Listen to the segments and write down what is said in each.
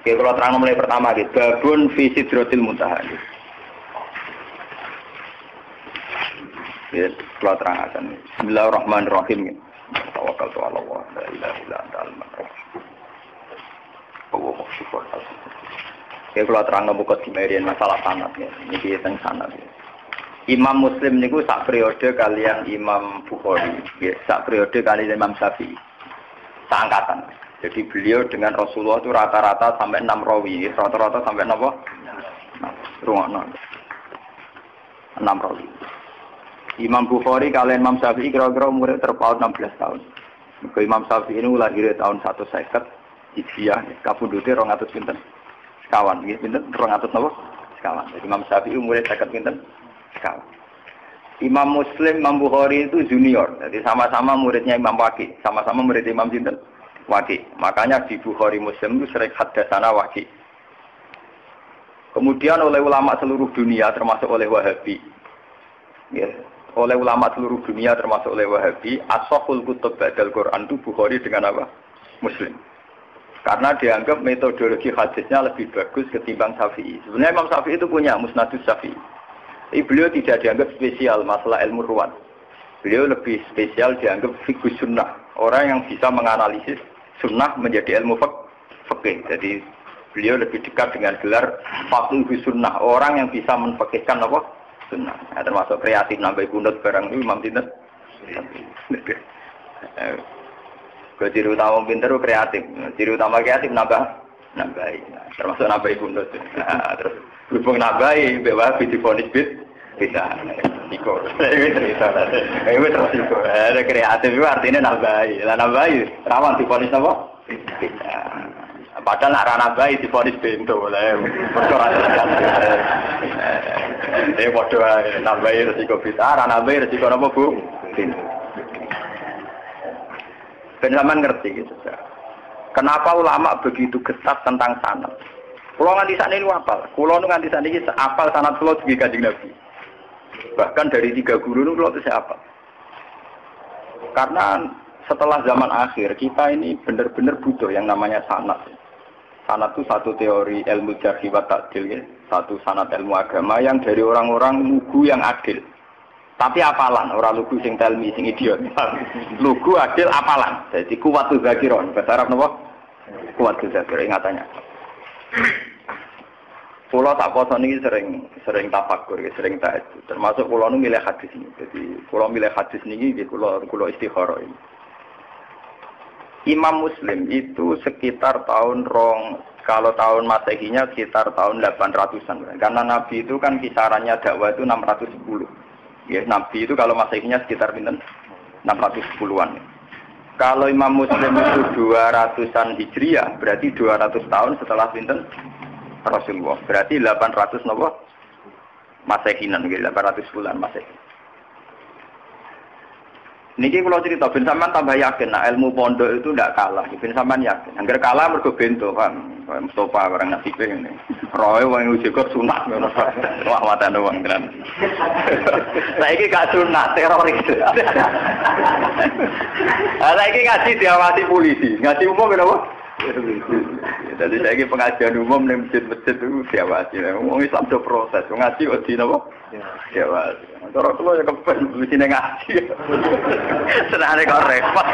Oke, kalau terang mulai pertama gitu, babun fi sidratil muntaha. Ya, kalau terang akan. Bismillahirrahmanirrahim. Tawakkaltu 'ala Allah, la ilaha illa anta al-rahman. Allahu akbar. Oke, kalau terang buka dimerian masalah sanad ya. Niki teng sanad. Ya. Imam Muslim niku sak periode kalian Imam Bukhari, ya, sak periode kalian Imam Syafi'i. Seangkatan. Jadi beliau dengan Rasulullah itu rata-rata sampai 6 rawi, rata-rata sampai apa? 6 rawi. Imam Bukhari kalian Imam Syafi'i kira-kira umurnya terpaut 16 tahun. Maka Imam Syafi'i ini lahir tahun 150 Hijriah, kabudute 200 pinten. Sekawan, nggih pinten 200 napa? Sekawan. Jadi Imam Syafi'i umurnya 50 pinten. Sekawan. Imam Muslim, Imam Bukhari itu junior. Jadi sama-sama muridnya Imam Waqi, sama-sama murid Imam sinten? Waqi. Makanya di Bukhari Muslim itu sering hadatsana Waqi. Kemudian oleh ulama seluruh dunia termasuk oleh Wahabi. Ya, oleh ulama seluruh dunia termasuk oleh Wahabi, as-sahhul kutub ba'dal Quran itu Bukhari dengan apa? Muslim. Karena dianggap metodologi hadisnya lebih bagus ketimbang Syafi'i. Sebenarnya Imam Syafi'i itu punya Musnadus Syafi'i. Tapi beliau tidak dianggap spesial masalah ilmu ruwat. Beliau lebih spesial dianggap fiqh sunnah. Orang yang bisa menganalisis sunnah menjadi ilmu fikih. Jadi beliau lebih dekat dengan gelar faqih sunnah. Orang yang bisa menfikihkan apa? Sunnah. Nah, termasuk kreatif nambah kunut barang itu Imam Sinten. Ciri utama pinter itu kreatif. Ciri utama kreatif nambah. Termasuk nambah kunut. Nah, terus berhubung nabai, bawa difonis bisa. Iko, ini cerita. Ini terus iko. Ada kreatif itu artinya nabai. Lah nabai, rawan difonis apa? Bisa. Padahal nak nabai difonis bento lah. Perkara ini bodoh. Nabai resiko bisa. Nabai resiko apa bu? Penjaman ngerti gitu. Kenapa ulama begitu ketat tentang sanad? Kulo nganti sakniki niku apal. Kulo nu nganti sakniki apal sanad kulo dugi Kanjeng Nabi. Bahkan dari 3 guru nu kulo wis apal. Karena setelah zaman akhir kita ini benar-benar butuh yang namanya sanad. Sanad itu satu teori ilmu jarh wa ta'dil ya, satu sanad ilmu agama yang dari orang-orang lugu yang adil. Tapi apalan, orang lugu sing telmi sing idiot. Lugu adil apalan. Jadi kuwatul zakiron. Bahasa Arab napa? Kuwatul zakiron ingatannya. Pulau tak poso niki sering tafakur, sering tahajud. Termasuk pulau nu milih hadis ini. Jadi pulau milih hadis niki pulau istikharah ini. Imam Muslim itu sekitar tahun kalau tahun Masehinya sekitar tahun 800-an. Karena Nabi itu kan kisarannya dakwah itu 610. Ya, Nabi itu kalau Masehinya sekitar pinten 610-an. Kalau Imam Muslim itu 200-an Hijriah, berarti 200 tahun setelah pinten Rasulullah. Berarti 800 napa? Masehinan, 800 bulan Masehi. Niki kalau cerita ben sampean tambah yakin nah ilmu pondok itu ndak kalah. Ben sampean yakin. Angger kalah mergo bento, paham? Mustofa barang nasibe ngene. Roe wong uji kok sunat ngono. Wah watane wong tenan. Saiki gak sunat teroris. Saiki ngaji diawasi polisi. Ngaji umum kenapa? Jadi saiki pengajian umum ning masjid-masjid itu diawasi. Wong Islam do proses. Ngaji wedi napa? Diawasi. Cara kula ya kepen mesine ngaji. Senane kok repot.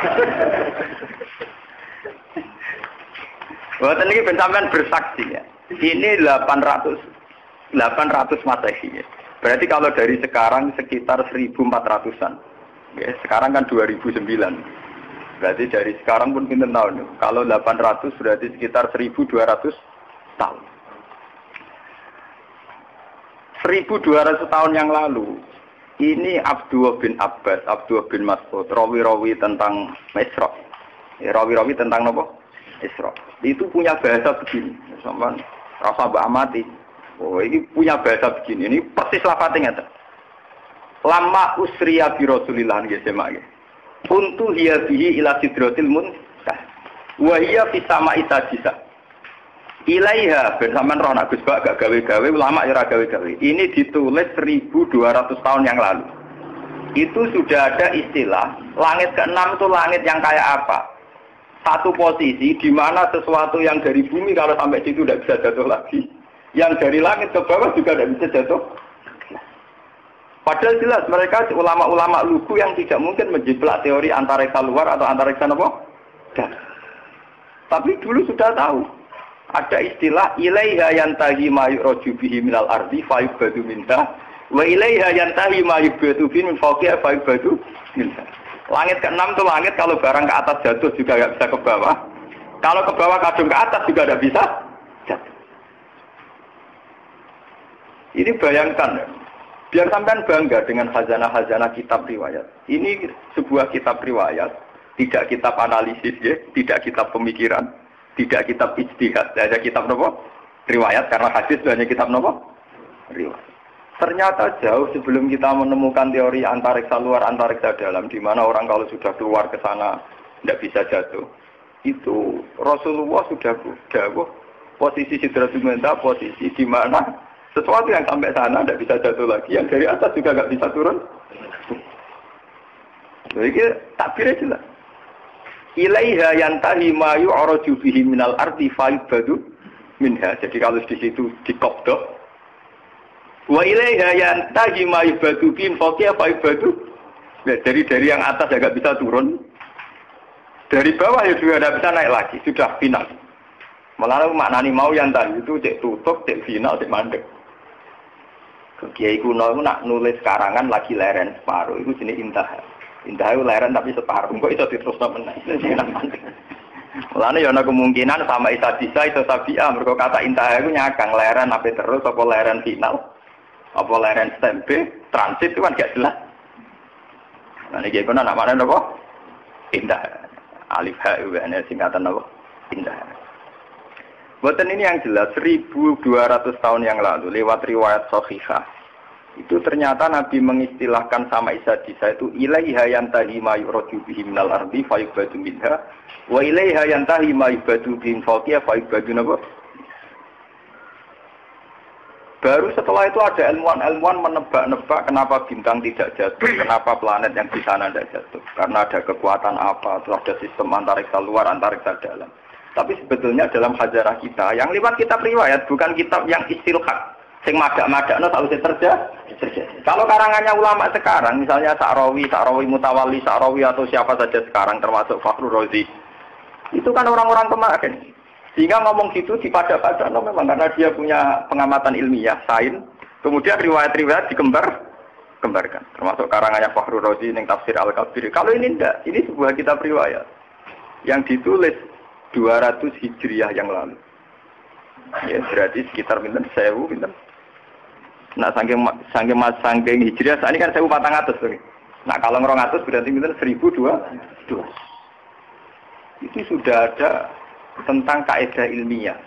Boten iki ben sampean bersaksi ya. Ini 800 Masehi. Ya. Berarti kalau dari sekarang sekitar 1400-an. Ya, sekarang kan 2009. Berarti dari sekarang pun pinten tahun. Kalau 800 berarti sekitar 1200 tahun. 1200 tahun yang lalu ini Abdullah bin Abbas, Abdullah bin Mas'ud, rawi-rawi tentang Isra. Rawi-rawi tentang apa? Isra. Itu punya bahasa begini. Sampeyan rasa mbak amati. Oh, ini punya bahasa begini. Ini persis lafate ngeten. Lama usriya bi Rasulillah nggih semak nggih. Kuntu hiya bihi ila sidratil muntah. Wa hiya fi sama'i sajisa. Ilaiha bersamaan roh nak Gus Bak gak gawe-gawe, ulama ya ora gawe-gawe. Ini ditulis 1200 tahun yang lalu. Itu sudah ada istilah langit ke-6 itu langit yang kayak apa? satu posisi di mana sesuatu yang dari bumi kalau sampai situ tidak bisa jatuh lagi. Yang dari langit ke bawah juga tidak bisa jatuh. Padahal jelas mereka ulama-ulama lugu yang tidak mungkin menjiplak teori antariksa luar atau antariksa apa? Tapi dulu sudah tahu. Ada istilah ilaiha yantahi ma yu'raju bihi minal ardi fa yubadu minha wa ilaiha yantahi ma yubadu bihi min fawqiha fa yubadu minha. Langit ke-6 itu langit kalau barang ke atas jatuh juga tidak bisa ke bawah. Kalau ke bawah kadung ke atas juga tidak bisa jatuh. Ini bayangkan ya. Biar sampean bangga dengan khazanah-khazanah kitab riwayat. Ini sebuah kitab riwayat, tidak kitab analisis ya, tidak kitab pemikiran, tidak kitab ijtihad, hanya kitab apa? Riwayat karena hadis hanya kitab apa? Riwayat. Ternyata jauh sebelum kita menemukan teori antariksa luar, antariksa dalam, di mana orang kalau sudah keluar ke sana tidak bisa jatuh. Itu Rasulullah sudah dawuh posisi Sidratul Muntaha, posisi di mana sesuatu yang sampai sana tidak bisa jatuh lagi, yang dari atas juga nggak bisa turun. Jadi takbirnya jelas. Ilaiha yantahi ma yu'raju bihi minal ardi fa yubadu minha. Jadi kalau di situ dikopdok. Wa ilaiha yantahi ma yubadu bihi fawqiha fa yubadu. Nah, dari yang atas ya nggak bisa turun. Dari bawah ya juga tidak bisa naik lagi. Sudah final. Malah maknani mau yantahi itu cek tutup, cek final, cek mandek. Kiai kuno itu nak nulis karangan lagi leren separuh itu jenis intah. Intah itu leren tapi separuh. Kok itu diterusno meneh. Mulane ya ana kemungkinan sama Isa bisa itu tabi'ah mergo kata intah itu nyakang leren apa terus apa leren final. Apa leren stempe transit itu kan gak jelas. Nah iki kono nak mana apa? Intah. Alif ha itu singkatan apa? Intah. Buatan ini yang jelas 1200 tahun yang lalu lewat riwayat Sahihah itu ternyata Nabi mengistilahkan sama Isa itu ilaiha yantahi ma yu'raju bihi minal ardi fa yubadu minha wa ilaiha yantahi ma yubadu bihi fawqiha fa yubadu napa. Baru setelah itu ada ilmuwan menebak-nebak kenapa bintang tidak jatuh, kenapa planet yang di sana tidak jatuh. Karena ada kekuatan apa, terus ada sistem antariksa luar, antariksa dalam. Tapi sebetulnya dalam hajarah kita, yang lewat kitab riwayat, bukan kitab yang istilhaq. Sing madak-madakno sausé terjadi. Kalau karangannya ulama sekarang, misalnya Sa'rawi Mutawalli, Sa'rawi atau siapa saja sekarang, termasuk Fakhrur Razi, itu kan orang-orang kemarin. Sehingga ngomong gitu dipada-pada, memang karena dia punya pengamatan ilmiah, sains, kemudian riwayat-riwayat dikembarkan. Termasuk karangannya Fakhrur Razi, yang tafsir Al-Kabir. Kalau ini enggak, ini sebuah kitab riwayat yang ditulis 200 Hijriah yang lalu. Ya, berarti sekitar pinten 1000 pinten. Nah, saking Hijriah saat ini kan 1400 tuh. Nah, kalau 200 berarti pinten 1002. Itu sudah ada tentang kaidah ilmiah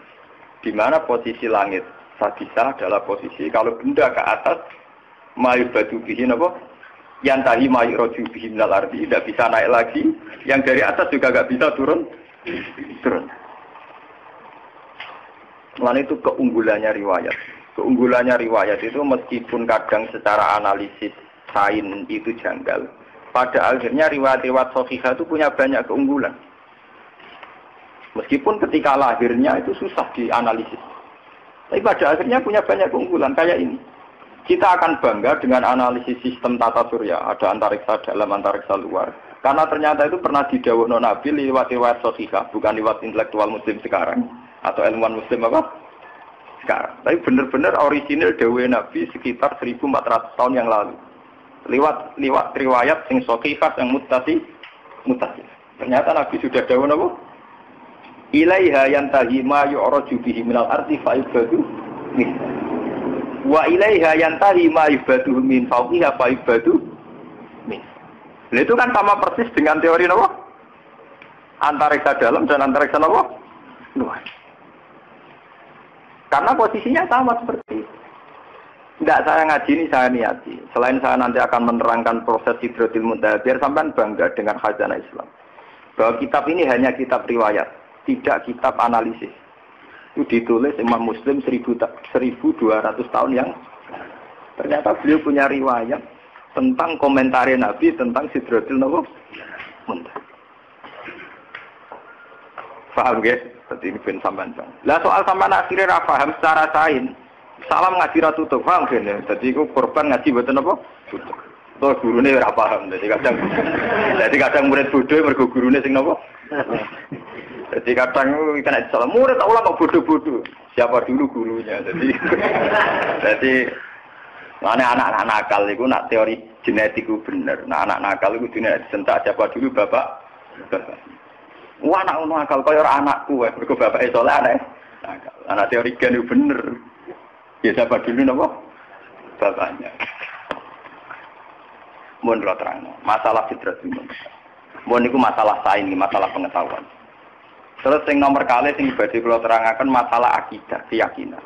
di mana posisi langit bisa adalah posisi kalau benda ke atas mayubadu bihi napa? Yantahi mayuraju bihi minal ardi tidak bisa naik lagi, yang dari atas juga enggak bisa turun. Lalu itu keunggulannya riwayat. Keunggulannya riwayat itu meskipun kadang secara analisis sains itu janggal, pada akhirnya riwayat-riwayat Sahihah itu punya banyak keunggulan. Meskipun ketika lahirnya itu susah dianalisis, tapi pada akhirnya punya banyak keunggulan kayak ini. Kita akan bangga dengan analisis sistem tata surya, ada antariksa dalam, antariksa luar. Karena ternyata itu pernah didhawuhno Nabi lewat riwayat Sahihah, bukan lewat intelektual muslim sekarang atau ilmuwan muslim apa sekarang. Tapi benar-benar orisinil dawuh Nabi sekitar 1400 tahun yang lalu. Lewat riwayat sing Sahihah yang muttasil. Ternyata Nabi sudah dawuh napa? Ilaiha yantahi ma yu'raju bihi minal ardi fa yubadu min. Wa ilaiha yantahi ma yubadu min fawqiha fa yubadu min. Nah, itu kan sama persis dengan teori apa? Antariksa dalam dan antariksa apa? Luar. Karena posisinya sama seperti itu. Tidak saya ngaji ini, saya niati. Selain saya nanti akan menerangkan proses Sidratul Muntaha, biar sampean bangga dengan khazanah Islam. Bahwa kitab ini hanya kitab riwayat, tidak kitab analisis. Itu ditulis Imam Muslim 1200 tahun yang ternyata beliau punya riwayat tentang komentar Nabi tentang Sidratul Muntaha. Paham nggih? Dadi ini ben sampean. Lah soal sampean akhire ra paham secara sains. Salam ngaji ra tutup, paham kene. Dadi iku korban ngaji mboten apa? Tutup. Tuh gurune ora paham. Dadi kadang murid bodoh mergo gurune sing napa? Jadi kadang kena salah murid tak ulang kok bodoh-bodoh. Siapa dulu gurunya? Jadi mana anak-anak nakal itu nak teori genetik itu benar. Nah anak nakal itu genetik sentak siapa dulu bapak. Wah anak nakal kau orang anakku, mereka bapak itu soleh nakal. Anak teori gen itu benar. Ya siapa dulu napa? Bapaknya. Mohon terang. Masalah fitrah itu. Mohon itu masalah sains, masalah pengetahuan. Terus yang nomor kali yang badhe kula terangaken masalah akidah, keyakinan.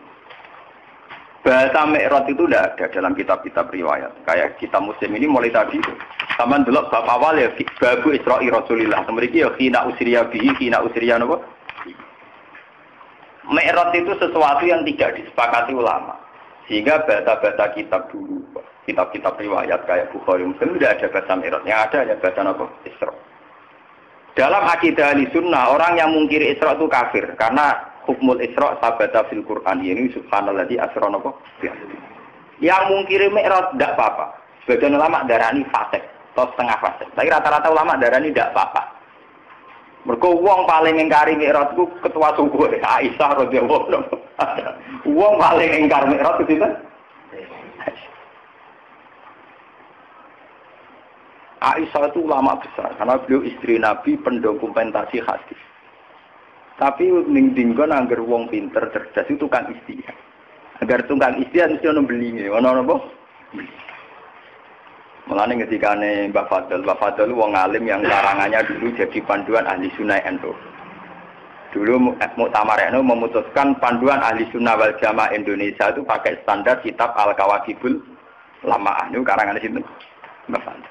Bahasa Mi'raj itu tidak ada dalam kitab-kitab riwayat. Kayak kitab Muslim ini mulai tadi itu. Sama dulu bab awal ya babu Isra'i Rasulillah. Mriki ya khina usriya bihi, khina usriya napa? Mi'raj itu sesuatu yang tidak disepakati ulama. Sehingga bahasa-bahasa kitab dulu, kitab-kitab riwayat kayak Bukhari Muslim tidak ada bahasa Mi'raj. Yang ada ya bahasa apa? Isra'. Dalam akidah Ahlussunnah, orang yang mungkiri Isra itu kafir karena hukmul Isra sabata fil Quran. Ini subhanalladzi asra napa? Yang mungkiri Mi'raj tidak apa-apa. Sebagian ulama darani fasik atau setengah fasik. Tapi rata-rata ulama darani tidak apa-apa. Mergo wong paling ngingkari Mi'raj itu ketua suku Aisyah radhiyallahu anha. Wong paling ingkar Mi'raj itu sinten? Aisyah itu ulama besar karena beliau istri Nabi pendokumentasi hadis. Tapi ning dinggon angger wong pinter cerdas itu tukang istihad. Agar tukang istihad mesti ono belinge, ono apa? Mulane ketikane Mbah Fadl wong alim yang karangannya dulu jadi panduan ahli sunnah NU. Dulu Muktamar NU memutuskan panduan ahli sunnah wal jamaah Indonesia itu pakai standar kitab Al-Kawakibul Lamaah. Itu karangan sinten? Mbah Fadl.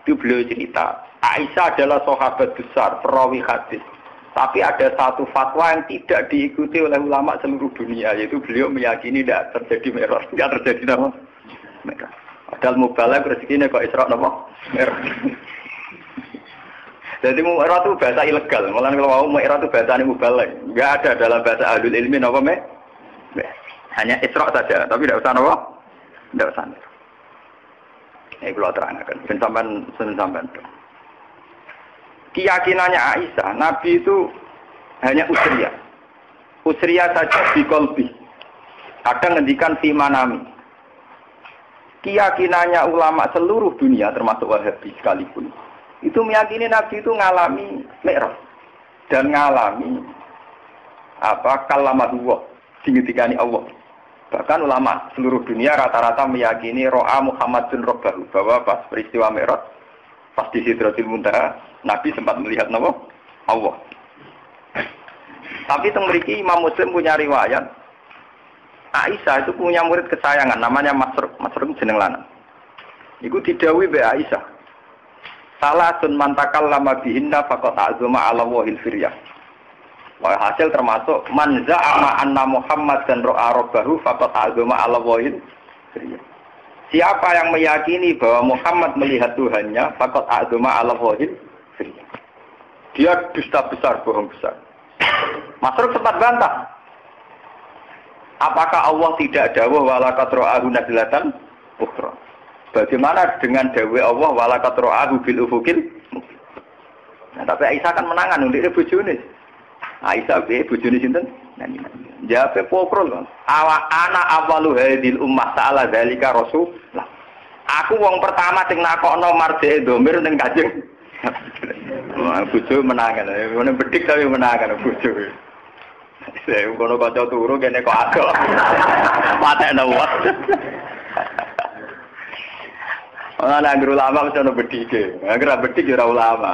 Itu beliau cerita, Aisyah adalah sahabat besar, perawi hadis. Tapi ada satu fatwa yang tidak diikuti oleh ulama seluruh dunia, yaitu beliau meyakini tidak terjadi Mi'raj, tidak terjadi apa? Mi'raj. Padahal mubalagh rezekinya kok Isra apa? Mi'raj. Jadi Mi'raj itu bahasa ilegal, malah kalau mau Mi'raj itu bahasa mubalagh, nggak ada dalam bahasa ahlul ilmi apa hanya Isra saja, tapi tidak usah apa? Tidak usah. Ini kalau terangkan, sampai keyakinannya Aisyah, Nabi itu hanya usriyah. Usriyah saja di kolbi. Kadang ngendikan fi manami. Keyakinannya ulama seluruh dunia, termasuk Wahabi sekalipun, itu meyakini Nabi itu ngalami Mi'raj. Dan ngalami kalamatullah, dingetikani Allah. Bahkan ulama seluruh dunia rata-rata meyakini ro'a Muhammadun Rabbahu, bahwa pas peristiwa Mi'raj, pas di Sidratil Muntaha, Nabi sempat melihat Allah. Tapi mriki Imam Muslim punya riwayat, Aisyah itu punya murid kesayangan, namanya Masruq jeneng lanang. Iku didhawuhi mbek Aisyah. Salasun man takallama bihinna faqad azuma ala wahil firyah. Wah, hasil termasuk man za'ama anna Muhammad dan ro'a rabbahu faqad azuma ala wahil. Siapa yang meyakini bahwa Muhammad melihat Tuhannya faqad azuma ala wahil. Dia dusta besar, bohong besar. Masruk sempat bantah. Apakah Allah tidak dawuh walaqad ra'ahu nazlatan ukhra? Bagaimana dengan dawuh Allah walaqad ra'ahu bil ufukil? Nah, tapi Aisyah kan menangan untuk bojone. Aisyah be bojone sinten? Jawabe pokrol. Ana awalu hadil ummah ta'ala zalika rasul. Aku wong pertama sing nakokno marjake domir ning Kanjeng. Bojo menangan. Ngono bedik tapi menangan bojo. Saya ngono kanca turu kene kok ado. Patekno wae. Ana guru ulama mesti ono bedike. Ora bedik ya ora ulama.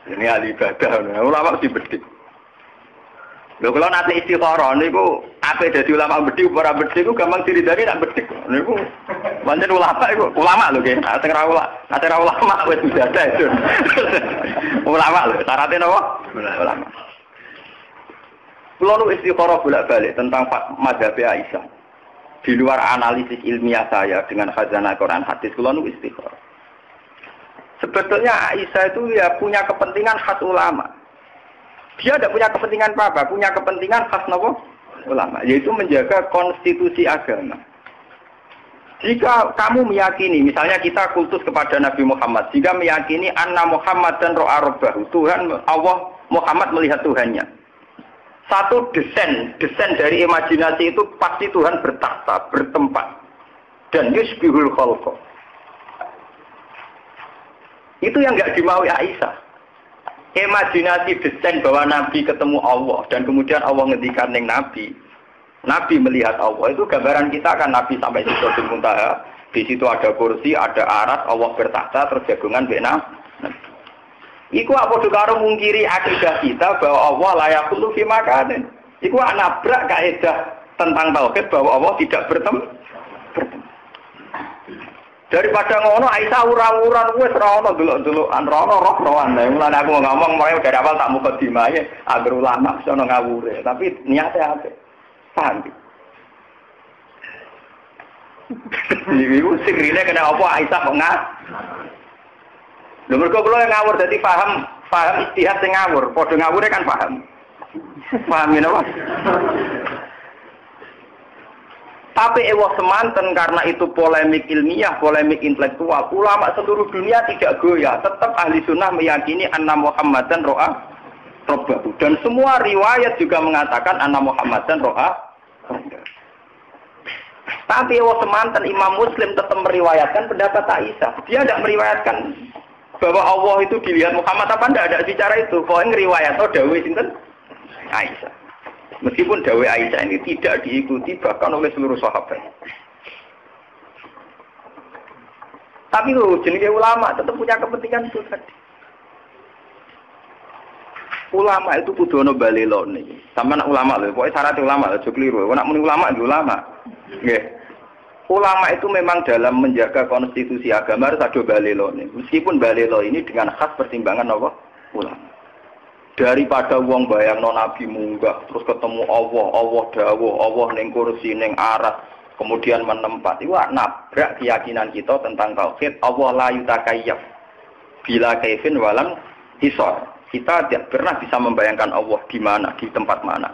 Ini ahli ibadah. Ulama mesti bedik. Lho kalau nanti istikharah niku ape dadi ulama bedik ora bedik ku gampang diridani nak bedik. Niku pancen ulama iku ulama lho nggih. Nek ora ulama wis biasa itu. Ulama lho syaratnya napa? Ulama. Kulo nu istikharah bolak-balik tentang mazhab Aisyah. Di luar analisis ilmiah saya dengan khazanah Quran hadis kulo nu istikharah. Sebetulnya Aisyah itu ya punya kepentingan khas ulama. Dia tidak punya kepentingan apa, punya kepentingan khas nopo ulama, yaitu menjaga konstitusi agama. Jika kamu meyakini, misalnya kita kultus kepada Nabi Muhammad, jika meyakini anna Muhammad dan ro'a rabbahu, Tuhan Allah Muhammad melihat Tuhannya. Satu desain dari imajinasi itu pasti Tuhan bertakhta, bertempat, dan yusbihul khalqa. Itu yang nggak dimaui Aisyah. Imajinasi desain bahwa Nabi ketemu Allah dan kemudian Allah ngendikan ning Nabi. Nabi melihat Allah itu gambaran kita kan Nabi sampai Sidratul Muntaha. Di situ ada kursi, ada arat, Allah bertakhta terus jagungan bena. Iku apa karo mungkiri akidah kita bahwa Allah layak kullu fi makanin. Iku nabrak kaidah tentang tauhid bahwa Allah tidak bertemu. Daripada ngono Aisyah urang-urang wis ora ono delok-delokan roh-rohan. Mulane aku ngomong mulai dari awal tak mukadimah ya agar ulama sono ngawure, tapi niatnya apik. Paham iki? Niku sirine kena apa Aisyah kok lho mergo kula ngawur dadi paham istihad sing ngawur, padha ngawure kan paham. Paham napa? Tapi ewa semanten karena itu polemik ilmiah, polemik intelektual. Ulama seluruh dunia tidak goyah. Tetap ahli sunnah meyakini anna Muhammadan ro'a rabbahu. Dan semua riwayat juga mengatakan anna Muhammadan ro'a rabbahu. Tapi ewa semanten Imam Muslim tetap meriwayatkan pendapat Aisyah. Dia tidak meriwayatkan bahwa Allah itu dilihat Muhammad apa tidak ada bicara itu. Pokoknya ngeriwayat dawuh sinten Aisyah. Meskipun dawai Aisyah ini tidak diikuti bahkan oleh seluruh sahabat. Tapi loh, jenenge ulama tetap punya kepentingan itu tadi. Ulama itu kudu ono balelone. Sampeyan ulama lho, pokoke syarat ulama aja keliru. Nek muni ulama itu ulama. Nggih. Ulama itu memang dalam menjaga konstitusi agama harus ada balelone. Meskipun balelo ini dengan khas pertimbangan apa? Ulama. Daripada wong bayangno Nabi munggah terus ketemu Allah dawuh, Allah ning kursi ning aras, kemudian menempat. Itu nabrak keyakinan kita tentang tauhid. Allah la yutakayyaf bila kaifin walam hisar. Kita tidak pernah bisa membayangkan Allah di mana, di tempat mana.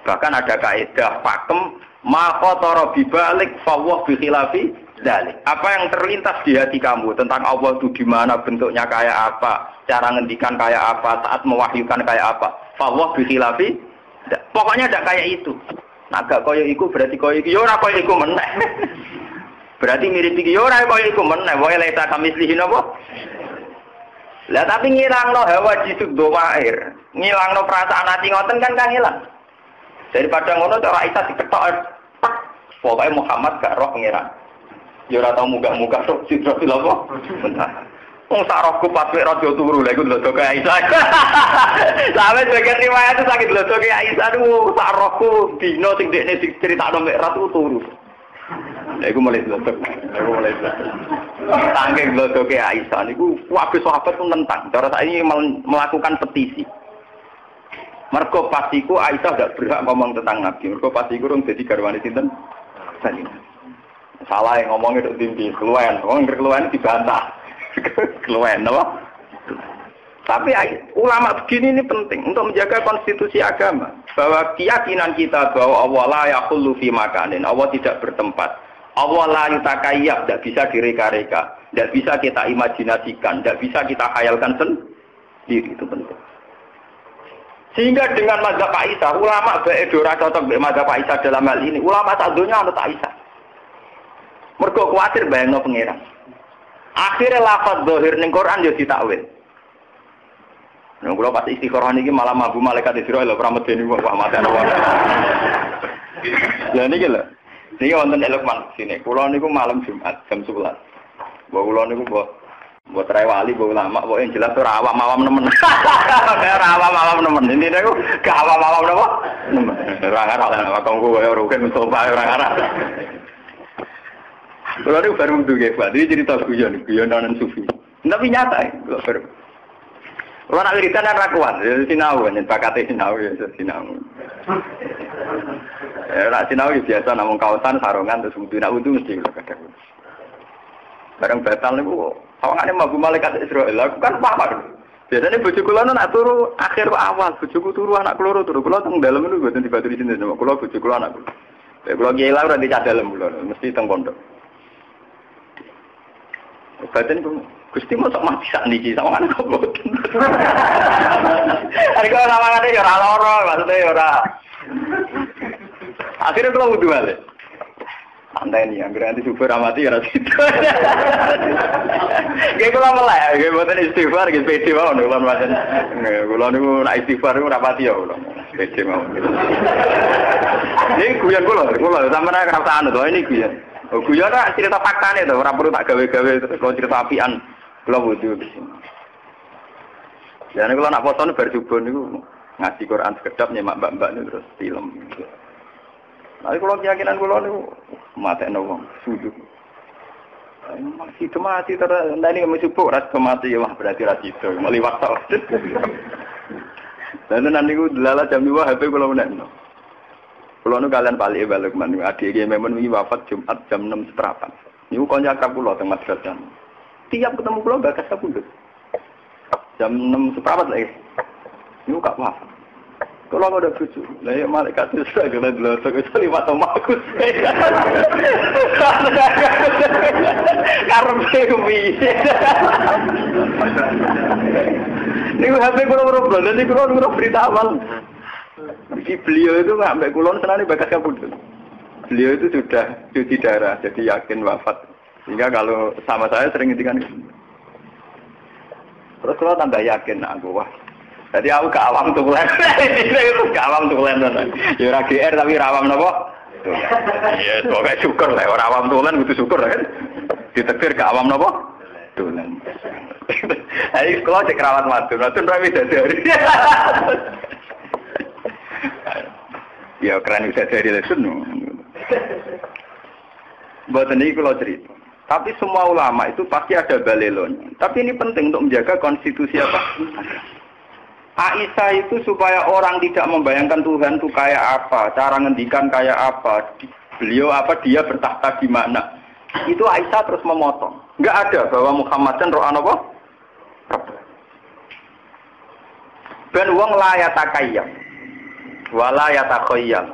Bahkan ada kaidah pakem ma khatara bibalik fawwah bi khilafi dzalik. Apa yang terlintas di hati kamu tentang Allah itu di mana, bentuknya kayak apa, cara ngendikan kayak apa, saat mewahyukan kayak apa. Fawwah bi khilafi. Pokoknya tidak kayak itu. Nah, gak koyo iku berarti koyo iki yo ora koyo iku meneh. Berarti mirip iki yo ora koyo iku meneh. Wae leta kamislihin apa? Lah tapi ngilangno hawa jisuk domair. Ngilangno perasaan hati ngoten kan hilang. Daripada ngono cara Aisyah diketok. Pokoknya Muhammad gak roh pengiran. Ya ora tau muga-muga roh Sidratul apa? Bentar. Wong sak rohku pas wek raja turu lha iku lho kaya Aisyah. Sampe bagian riwayat itu sakit lho kaya Aisyah niku sak rohku dino sing dekne diceritakno mek ratu turu. Lha iku mulai lho. Tangking lho kaya Aisyah niku kabeh sahabat ku nentang. Cara saiki melakukan petisi. Mergo pasiku Aisyah tidak berhak ngomong tentang Nabi. Mergo pasiku rung dadi garwane sinten? Salah yang ngomongnya itu tinggi, keluhan. Orang berkeluhan dibantah. Keluhan, apa? Tapi ulama begini ini penting untuk menjaga konstitusi agama. Bahwa keyakinan kita bahwa Allah la yaqullu fi makanin. Allah tidak bertempat. Allah la yutakayyab, tidak bisa direka-reka. Tidak bisa kita imajinasikan. Tidak bisa kita khayalkan sendiri. Itu penting. Sehingga dengan mazhab Aisyah, ulama beedora cocok dengan mazhab Aisyah dalam hal ini. Ulama satunya anut Aisyah. Mergo kuwatir bayangno pangeran. Akhirnya lafaz zahir ning Quran yo ditakwil. Nek kula pas istikharah niki malah mabu malaikat Israil lho pramedeni wong matane wong. Lah niki lho. Niki wonten Lukman sini. Kula niku malam Jumat jam 11. Mbok kula niku mbok trewali mbok ulama kok yang jelas ora awam-awam nemen. Ora awam-awam nemen. Intine niku gak awam-awam napa? Nemen. Ora ngarep kok kowe ora rugen Mustafa ora ngarep. Kalau ini baru menduga, Pak. Ini cerita guyonan sufi. Tapi nyata, kalau baru. Kalau nak wiridan kan rakuan, sinau kan, bakatnya sinau ya, sinau. Nak sinau biasa, namun kawasan sarungan terus wudu, nak wudu mesti kadang. Barang batal nih bu, awangannya mabu malaikat Israel, aku kan paham. Biasanya bojo kula nak turu akhir awal, bojoku turu anak kula turu. Kula teng dalem niku mboten dibaturi sinten sama kula bojo kula anak kula. Kula kiai lah ora dicak dalem kula, mesti teng pondok. Badan Gusti mosok mati sak niki sama anak kok boten. Ari kok sawangane ya ora lara, maksudnya ya ora. Akhirnya kula wudu wae. Santai nih, anggar nanti super amati ya rasidu. Gak kula melek, gak boten istighfar, gak pede mau nih kula macam. Kula niku nak istighfar niku rapati ya kula. Pede mau. Ini guyon kula sampeyan ora usah anu to ini guyon. Oh guyon tak cerita faktane to, ora perlu tak gawe-gawe terus kalau cerita apian kula wudu di sini. Jadi kula nak foto bar subuh niku ngaji Quran sekedap nyemak mbak-mbak niku terus film. Tapi kalau keyakinan kula niku matekno wong sujud. Masih mati terus ndane mesti subuh ora mati ya berarti ra sido meliwat tok. Dan nanti niku delala jam 2 HP kula menekno. Kula nu kalian balik balik man adik memang wingi wafat Jumat jam 6 seprapat. Niku kanca akrab kula teng madrasah. Tiap ketemu kula bakas kabundut. Jam 6 seprapat lagi. Niku gak wafat. Kalau nggak ada cucu, lah ya malaikat itu sudah kena delosok itu lewat omakku. Karena kebiji. Ini HP kurang belum, nanti kurang berita awal. Beliau itu nggak sampai kulon senang nih bakas kabut. Beliau itu sudah cuci darah, jadi yakin wafat. Sehingga kalau sama saya sering ngintikan itu. Terus kalau tambah yakin aku wah. Jadi aku gak awam tulen. Itu gak awam tulen. Ya ora GR tapi ora awam napa? Iya, pokoke syukur lah ora awam tulen kudu syukur kan. Ditektir gak awam napa? Tulen. Ayo kalau cek rawat madun ra wis dari. Ya keren bisa dari lesson. Mboten iki kula cerita. Tapi semua ulama itu pasti ada balelonya. Tapi ini penting untuk menjaga konstitusi apa? Aisyah itu supaya orang tidak membayangkan Tuhan itu kayak apa, cara ngendikan kayak apa, beliau apa dia bertahta di mana. Itu Aisyah terus memotong. Enggak ada bahwa Muhammad dan ro'an apa? Ben wong la yatakayyam wala yatakhayyam.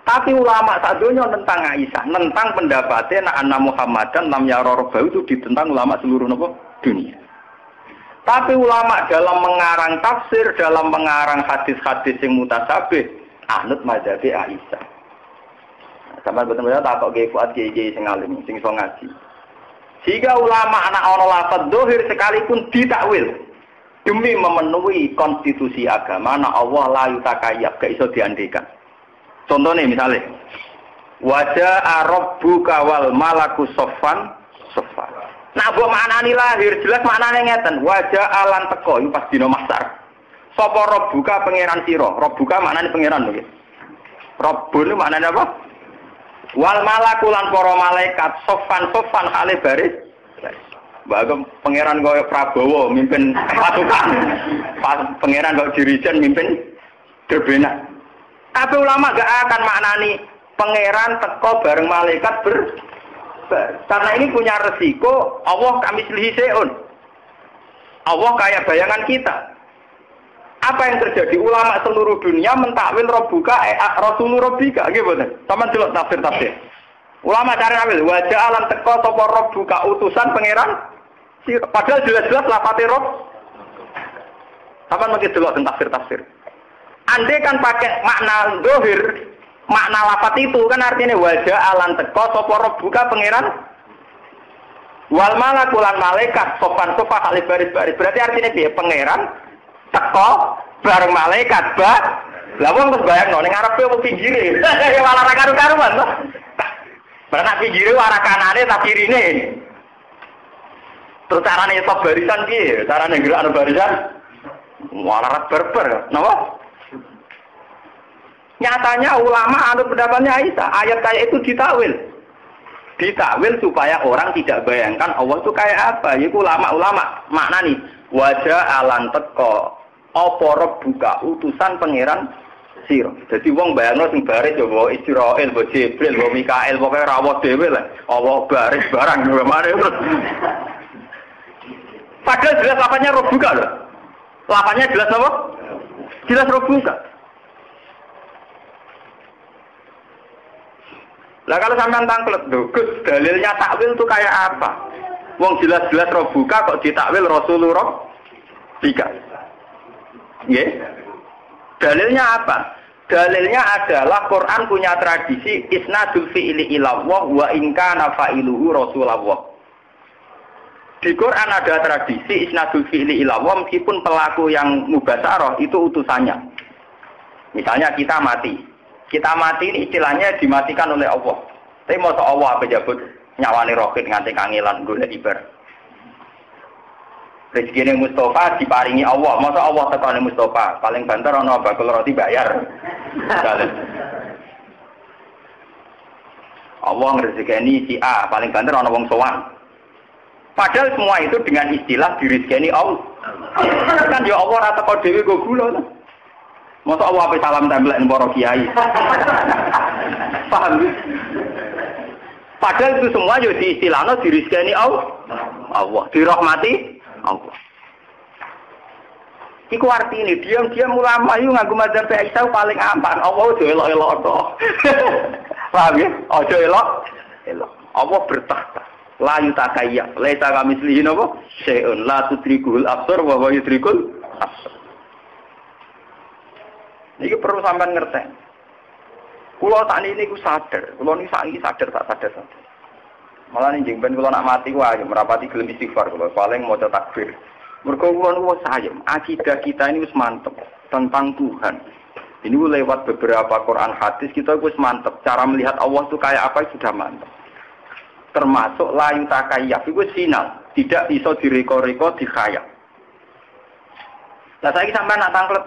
Tapi ulama sadonya tentang Aisyah, tentang pendapatnya anna Muhammadan lam yara rabbahu itu ditentang ulama seluruh dunia. Tapi ulama dalam mengarang tafsir, dalam mengarang hadis-hadis yang mutasabih, anut mazhabi Aisyah. Sampai betul-betul tak kok fuad kiai sing alim, sing iso ngaji. Jika ulama anak ana lafaz dzahir sekalipun ditakwil demi memenuhi konstitusi agama, na Allah la yutakayyab, gak iso diandekan. Contohnya misalnya, wajah rabbuka wal malaku soffan soffan. Nah, buat maknani lahir jelas maknane ngeten. Wajah alan teko itu pas dina mahsyar. Sapa rabbuka pangeran sira? Rabbuka maknane pangeran lho. Rabbun maknane apa? Wal malaku lan para malaikat soffan hale baris. Bagem pangeran kaya Prabowo mimpin pasukan. Pangeran kaya dirijen mimpin gerbena. Tapi ulama gak akan maknani pangeran teko bareng malaikat karena ini punya resiko Allah kami selhiseun. Allah kayak bayangan kita. Apa yang terjadi? Ulama seluruh dunia mentakwil Rabbuka Rasulur Rabbika. Nggih mboten? Sampeyan delok tafsir. Ulama cari ambil wajah alam teko sapa Rabbuka utusan pangeran. Padahal jelas-jelas lafate Rabb. Sampeyan mesti delok tafsir. Andai kan pakai makna zahir, makna lafaz itu kan artinya wajah alan teko sapa rabbuka pangeran wal malakulan malaikat sopan kali baris-baris. Berarti artinya piye? Pangeran teko bareng malaikat lah wong terus bayangno ning arepe wong pinggire. Ya malah ra karu-karuan to. Benak pinggire arah kanane ta kirine. Terus carane stop barisan piye? Carane gerak barisan malah berber. Napa? Nyatanya ulama anut pendapatnya Aisyah, ayat kayak itu ditakwil supaya orang tidak bayangkan Allah itu kayak apa. Itu ulama makna nih wajah alan teko apa rabbuka utusan pangeran sira. Jadi wong bayangno sing baris ya bawa Israil, bawa Jibril, bawa Mikael, pokoknya rawat dhewe lah. Allah baris barang gimana itu. Padahal jelas lapannya robuka loh. Lapannya jelas apa? Jelas robuka. Lah kalau sampean tangklet, Gus, dalilnya takwil itu kayak apa? Wong jelas-jelas robuka kok ditakwil Rasulullah 3. Nggih. Dalilnya apa? Dalilnya adalah Quran punya tradisi isnadul fi'li ila Allah wa in kana fa'iluhu Rasulullah. Di Quran ada tradisi isnadul fi'li ila Allah meskipun pelaku yang mubasyarah itu utusannya. Misalnya kita mati. Kita mati ini istilahnya dimatikan oleh Allah. Tapi mau Allah apa jabut nyawani roket nganti kangelan golek ibar. Rezeki Mustafa diparingi Allah. Masa Allah tekane Mustafa paling banter ana bakul roti bayar. Allah ngrezekeni si A paling banter ana wong sowan. Padahal semua itu dengan istilah dirizkeni Allah. Kan ya Allah ora teko dhewe go gula. Masa Allah ape salam templek para kiai. Paham? Padahal itu semua yo diistilahno dirizkeni Allah. Allah dirahmati Allah. Iku artine diam-diam ulama yo nganggo madzhab Aisyah paling aman. Allah ojo elok-elok to. Paham ya? Ojo elok. Allah bertakhta. La yutakayya. Laisa kamislihi napa? Syai'un la tudrikul absar wa huwa yudrikul absar. Niki perlu sampean ngerti. Kula sakniki niku sadar. Kula niki saiki sadar tak sadar. Malah ning ben kula nak mati wae merapati gelem istighfar kula paling maca takbir. Mergo kula niku sayem, akidah kita ini wis mantep tentang Tuhan. Ini lewat beberapa Quran hadis kita wis mantep. Cara melihat Allah itu kayak apa sudah mantep. Termasuk la yutakayyaf itu final, tidak bisa direko-reko dikhayal. Nah saiki sampean nak tanglet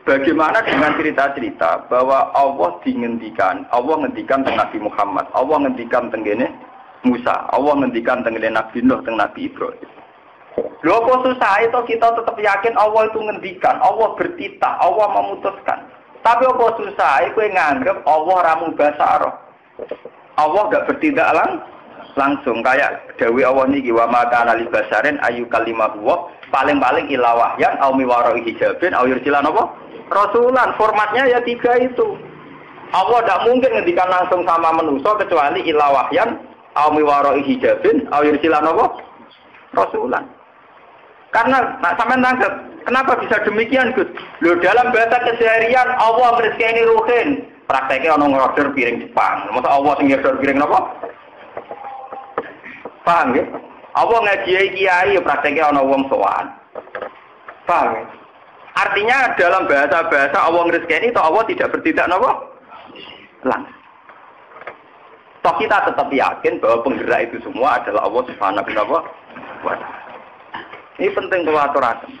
bagaimana dengan cerita-cerita bahwa Allah ngendikan tentang Nabi Muhammad, Allah ngendikan tentang Musa, Allah ngendikan tentang Nabi Nuh, tentang Nabi Ibrahim. Lho apa susah itu kita tetap yakin Allah itu ngendikan, Allah bertitah, Allah memutuskan. Tapi apa susah itu nganggep Allah ramu basaro. Allah enggak bertindak langsung kayak dawuh Allah niki wa ma kana li basarin ayu kalimahu paling-paling ila wahyan au miwaro hijabin au yursilan apa? Rasulan, formatnya ya 3 itu. Allah tidak mungkin ngendikan langsung sama manusia kecuali ila wahyan, au miwara'i hijabin, au yursilan apa? Rasulan. Karena sampean tangkap, kenapa bisa demikian, Gus? Loh dalam bahasa keseharian Allah merezekeni ruhin. Prakteknya ono ngorder piring Jepang. Masa Allah sing ngorder piring apa? Paham ya? Allah ngajiai kiai prakteknya ono wong sowan. Paham ya? Artinya dalam bahasa-bahasa Allah ngrezekeni itu Allah tidak bertindak napa? Langsung. Toh kita tetap yakin bahwa penggerak itu semua adalah Allah Subhanahu wa taala. Ini penting kalau aturaken.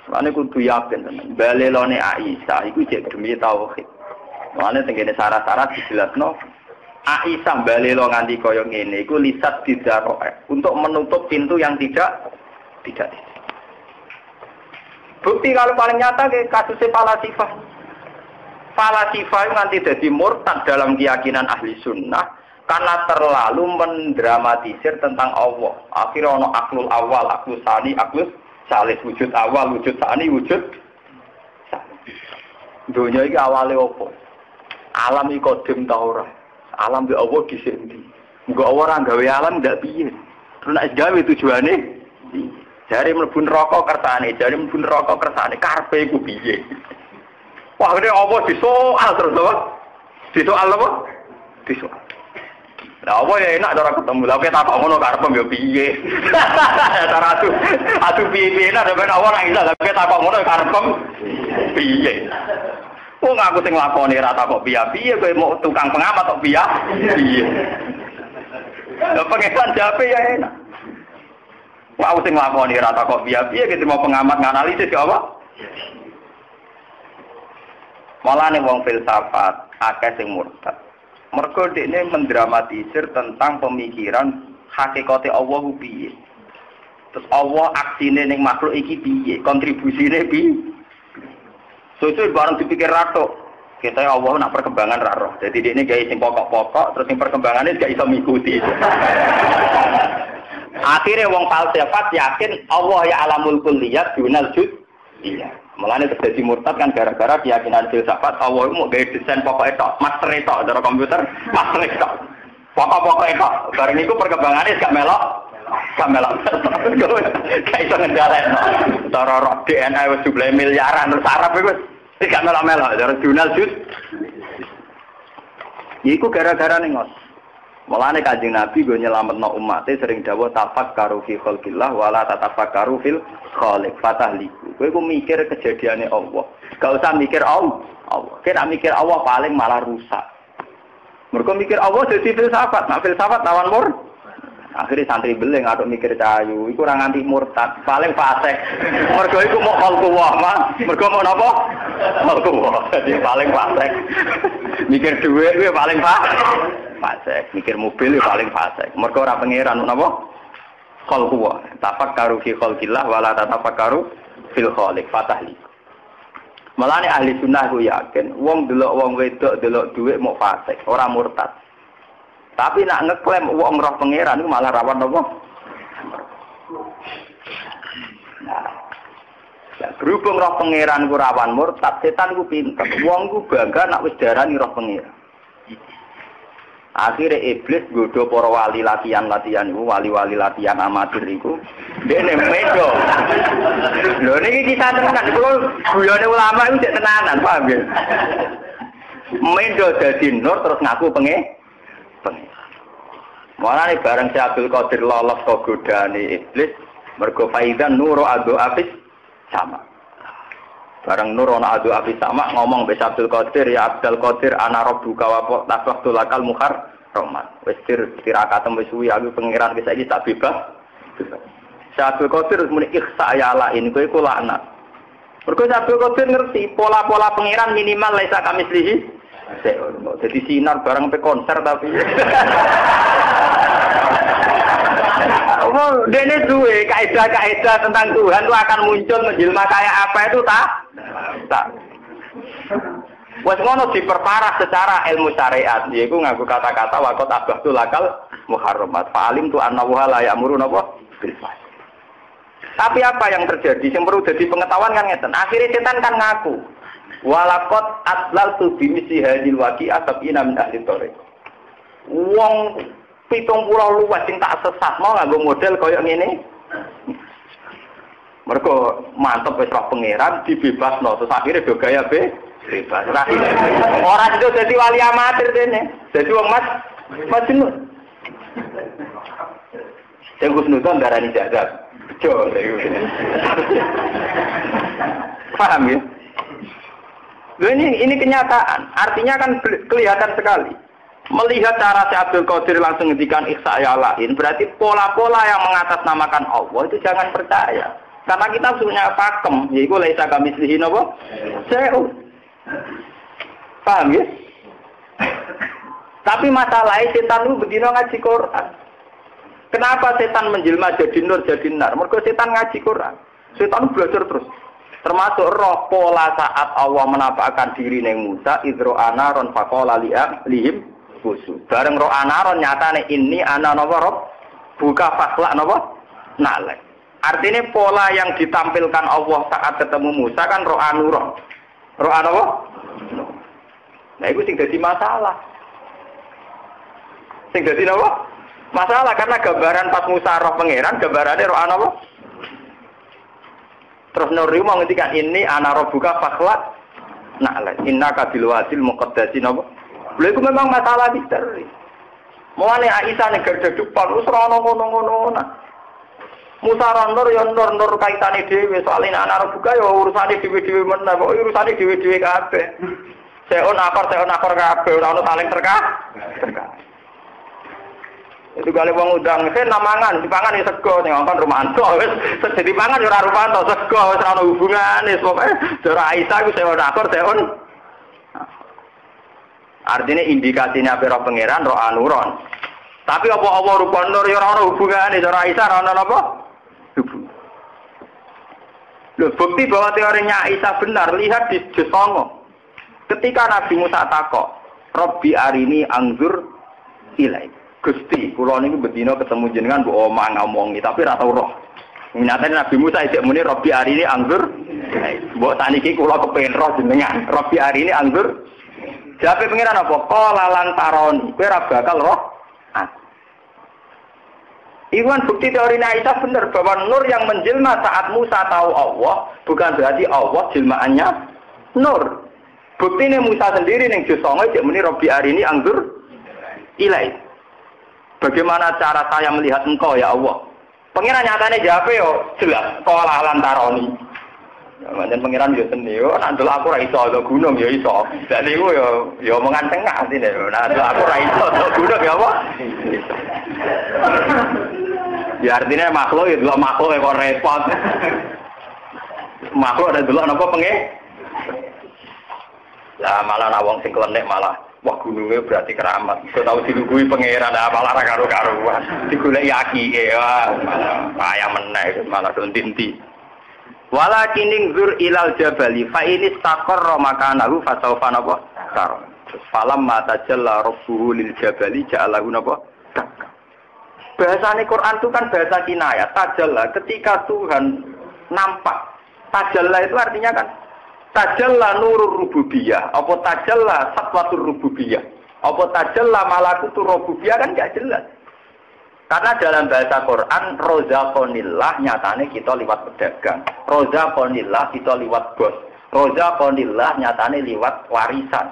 Soalnya kudu yakin tenan. Balelone Aisyah iku jek demi tauhid. Soalnya tengene syarat-syarat dijelasno Aisyah balelo nganti kaya ngene iku lisat didaroe untuk menutup pintu yang tidak. Bukti kalau paling nyata ke kasusnya falasifah. Falasifah itu nanti jadi murtad dalam keyakinan ahli sunnah karena terlalu mendramatisir tentang Allah. Akhirnya ono aklul awal, aklul sani, aklul salis, wujud awal, wujud sani, wujud dunia ini awalnya apa? Alam ini kodim tau ora. Alam di Allah disendi. Muga orang gawe alam ndak piye. Terus nek gawe tujuane jare mlebu neraka kersane, jare mlebu neraka kersane karepe iku piye. Wah, ini Allah disoal terus apa? Disoal apa? Disoal. Lah apa ya enak cara ketemu. Lah kita takok ngono karepem yo piye. Cara atu piye-piye nek ben Allah ra iso lah kita takok ngono karepem piye. Wong aku sing lakoni ra takok piye-piye kowe mau tukang pengamat kok piye. Lah pengesan jape ya enak. Wah, aku sing lakoni ra takok piye-piye kita mau pengamat nganalisis ya apa? Malah nih wong filsafat akeh sing murtad. Mergo dekne mendramatisir tentang pemikiran hakikate Allah piye. Terus Allah aksine ning makhluk iki piye, kontribusine piye. Sesuk bareng dipikir ratok. Kita Allah nak perkembangan ra roh. Jadi dekne gawe sing pokok-pokok terus sing perkembangannya gak iso mikuti. Akhirnya wong falsafat yakin Allah ya alamul kulliyat dunal jud. Iya. Mulane terjadi murtad kan gara-gara keyakinan filsafat Allah mau gawe desain pokoknya tok, master tok, cara komputer, master tok. Pokok-pokok tok. Bareng iku perkembangannya gak melok. Gak melok. Gak iso ngendhalekno. Cara roh DNA wis jumlah miliaran terus Arab iku gak melok-melok, cara dunal jud. Iku gara-gara ning ngos. Mulane Kanjeng Nabi go nyelametno umate sering dawuh tafakkaru fi khalqillah wala tatafakkaru fil khaliq fatahliku. Kowe ku mikir kejadiane Allah. Gak usah mikir Allah. Kira mikir Allah paling malah rusak. Mergo mikir Allah dadi filsafat. Nah filsafat lawan mur. Akhirnya santri beling atau mikir cahayu, iku ora nganti murtad, paling fasik. Mergo iku mau khalqullah, mah. Mergo mau napa? Khalqullah. Dadi paling fasik. Mikir dhuwit kuwi paling fasik. Mikir mobil paling fasik. Mergo ora pangeran napa? Khalqullah. Tafakkaru fi khalqillah wala tatafakkaru fil khaliq fatahli. Malane ahli sunnah ku yakin, wong delok wong wedok delok dhuwit mau fasik, ora murtad. Tapi nak ngeklaim wong roh pangeran itu malah rawan apa? Nah, ya, berhubung roh pangeran ku rawan murtad, setan ku pinter. Wong ku bangga nak wis darani roh pangeran. Akhirnya iblis godho para wali latihan iku, wali-wali latihan amatir iku. Dene medo. Lho niki kisah tenan, kula guyone ulama iku cek tenanan, paham ya? Medo dadi nur terus ngaku pengen. Mulane bareng si Abdul Qadir lolos ke godane iblis, mergo faizan nuru adu afis sama. Bareng nur ana adu afis sama ngomong be Abdul Qadir, ya Abdul Qadir ana rabbuka wa tasbahtu lakal muharramat. Wis tirakatem wis suwi aku pangeran wis saiki tak bebas. Si Abdul Qadir muni ikhsa ya lain kowe iku laknat. Mergo si Abdul Qadir ngerti pola-pola pangeran minimal laisa kamislihi. Jadi sinar bareng pe konser tapi. Oh, dene duwe kaidah-kaidah tentang Tuhan itu akan muncul menjelma kayak apa itu tak. Wes ngono diperparah secara ilmu syariat, yaiku nganggo kata-kata waqat abahtu lakal muharramat. Fa'alim tu anna wa la ya'muru napa bil fahsy. Tapi apa yang terjadi? Yang perlu jadi pengetahuan kan ngeten. Akhirnya setan kan ngaku. Walakot adlaltu bimisi hadil waqi'ah sab'ina min ahli thoriq. Wong 70 luwes sing tak sesat mau nganggo model kaya ngene. Mergo mantep wis roh pangeran dibebasno terus akhire do gaya bebas. Ora itu dadi wali amatir dene. Dadi wong Majnun. Sing Husnudon darani jazab. Bejo. Paham ya? Ini kenyataan, artinya kan kelihatan sekali. Melihat cara si Abdul Qadir langsung ngendikan ikhsa ya lain, berarti pola-pola yang mengatasnamakan Allah itu jangan percaya. Karena kita punya pakem, yaitu laisa kamislihi napa? Seu. Paham ya? Tapi masalahnya setan itu bedino ngaji Quran. Kenapa setan menjelma jadi nur jadi nar? Mergo setan ngaji Quran. Setan belajar terus. Termasuk roh pola saat Allah menampakkan diri neng Musa idro anaron fakola lihim khusus. Bareng roh anaron nyatane ini ana napa roh buka fakhlak napa nalek. Artinya pola yang ditampilkan Allah saat ketemu Musa kan roh anuron. Roh anapa? Nah itu sing dadi masalah. Sing dadi napa? Masalah karena gambaran pas Musa roh pangeran gambarane roh anapa? Terus Nuri mau ngendikan ini ana rabbuka fakhlaq na'la innaka bil wadil muqaddasi napa. Lha iku memang masalah misteri. Mulane Aisyah nek gede depan wis ora ngono-ngono. Musa nur ya nur kaitane dhewe soalé ana rabbuka ya urusane dhewe-dhewe men kok urusane dhewe-dhewe kabeh. Seon akor kabeh ora ono saling terkait. Itu kali wong udang, saya namangan, dipangan ya sego, ngongkon Rumanto, wis jadi pangan ya ora Rumanto, sego, wis ora ono hubungane, pokoke cara Aisyah ku seon akor, seon. Artinya indikasinya roh pangeran, roh anuron. Tapi apa-apa rupa nur ya ora ono hubungane, cara Aisyah ora ono napa? Hubung. Loh, bukti bahwa teorinya Aisyah benar, lihat di Songo. Ketika Nabi Musa takok, Rabbi arini angzur ilai. Gusti, kula niku bedina ketemu jenengan mbok omah ngomongi tapi ora tau roh. Nyatane Nabi Musa isih muni Robbi arini anggur. Mbok saniki kula kepengin roh jenengan. Robbi arini anggur. Jawabe pengiran apa? Qala lan taroni. Kowe ora bakal roh. Iwan bukti teori Aisyah benar bahwa nur yang menjelma saat Musa tahu Allah bukan berarti Allah jelmaannya nur. Buktinya Musa sendiri yang juz 9 cek muni Robbi arini anggur ilai. Bagaimana cara saya melihat engkau ya Allah? Pengiran nyatanya jawab yo jelas. Qala lan taroni. Manjen pengiran yo seni yo nak ndelok aku ra iso do gunung yo iso. Dadi iku yo omongan tengah atine. Nak ndelok aku ra iso do gunung ya apa? Ya artinya makhluk ya delok makhluk kok repot. Makhluk ada delok napa pengen? Lah malah ana wong sing klenek malah wah gunungnya berarti keramat. Kok tau dilungguhi pangeran malah ra karo-karuan. Digoleki akike wah kaya meneh malah dontinti. Walakin zur ilal jabali fa ini istaqarra makanahu fa sawfa napa tar. Falam mata jalla rabbuhu lil jabali ja'alahu napa. Bahasane Quran itu kan bahasa kinayah. Tajalla ketika Tuhan nampak. Tajalla itu artinya kan tajalla nurur rububiyah, apa tajalla satwatur rububiyah, apa tajalla malakutur rububiyah kan enggak jelas. Karena dalam bahasa Quran, rozaqonillah nyatane kita liwat pedagang. Rozaqonillah kita liwat bos. Rozaqonillah nyatane liwat warisan.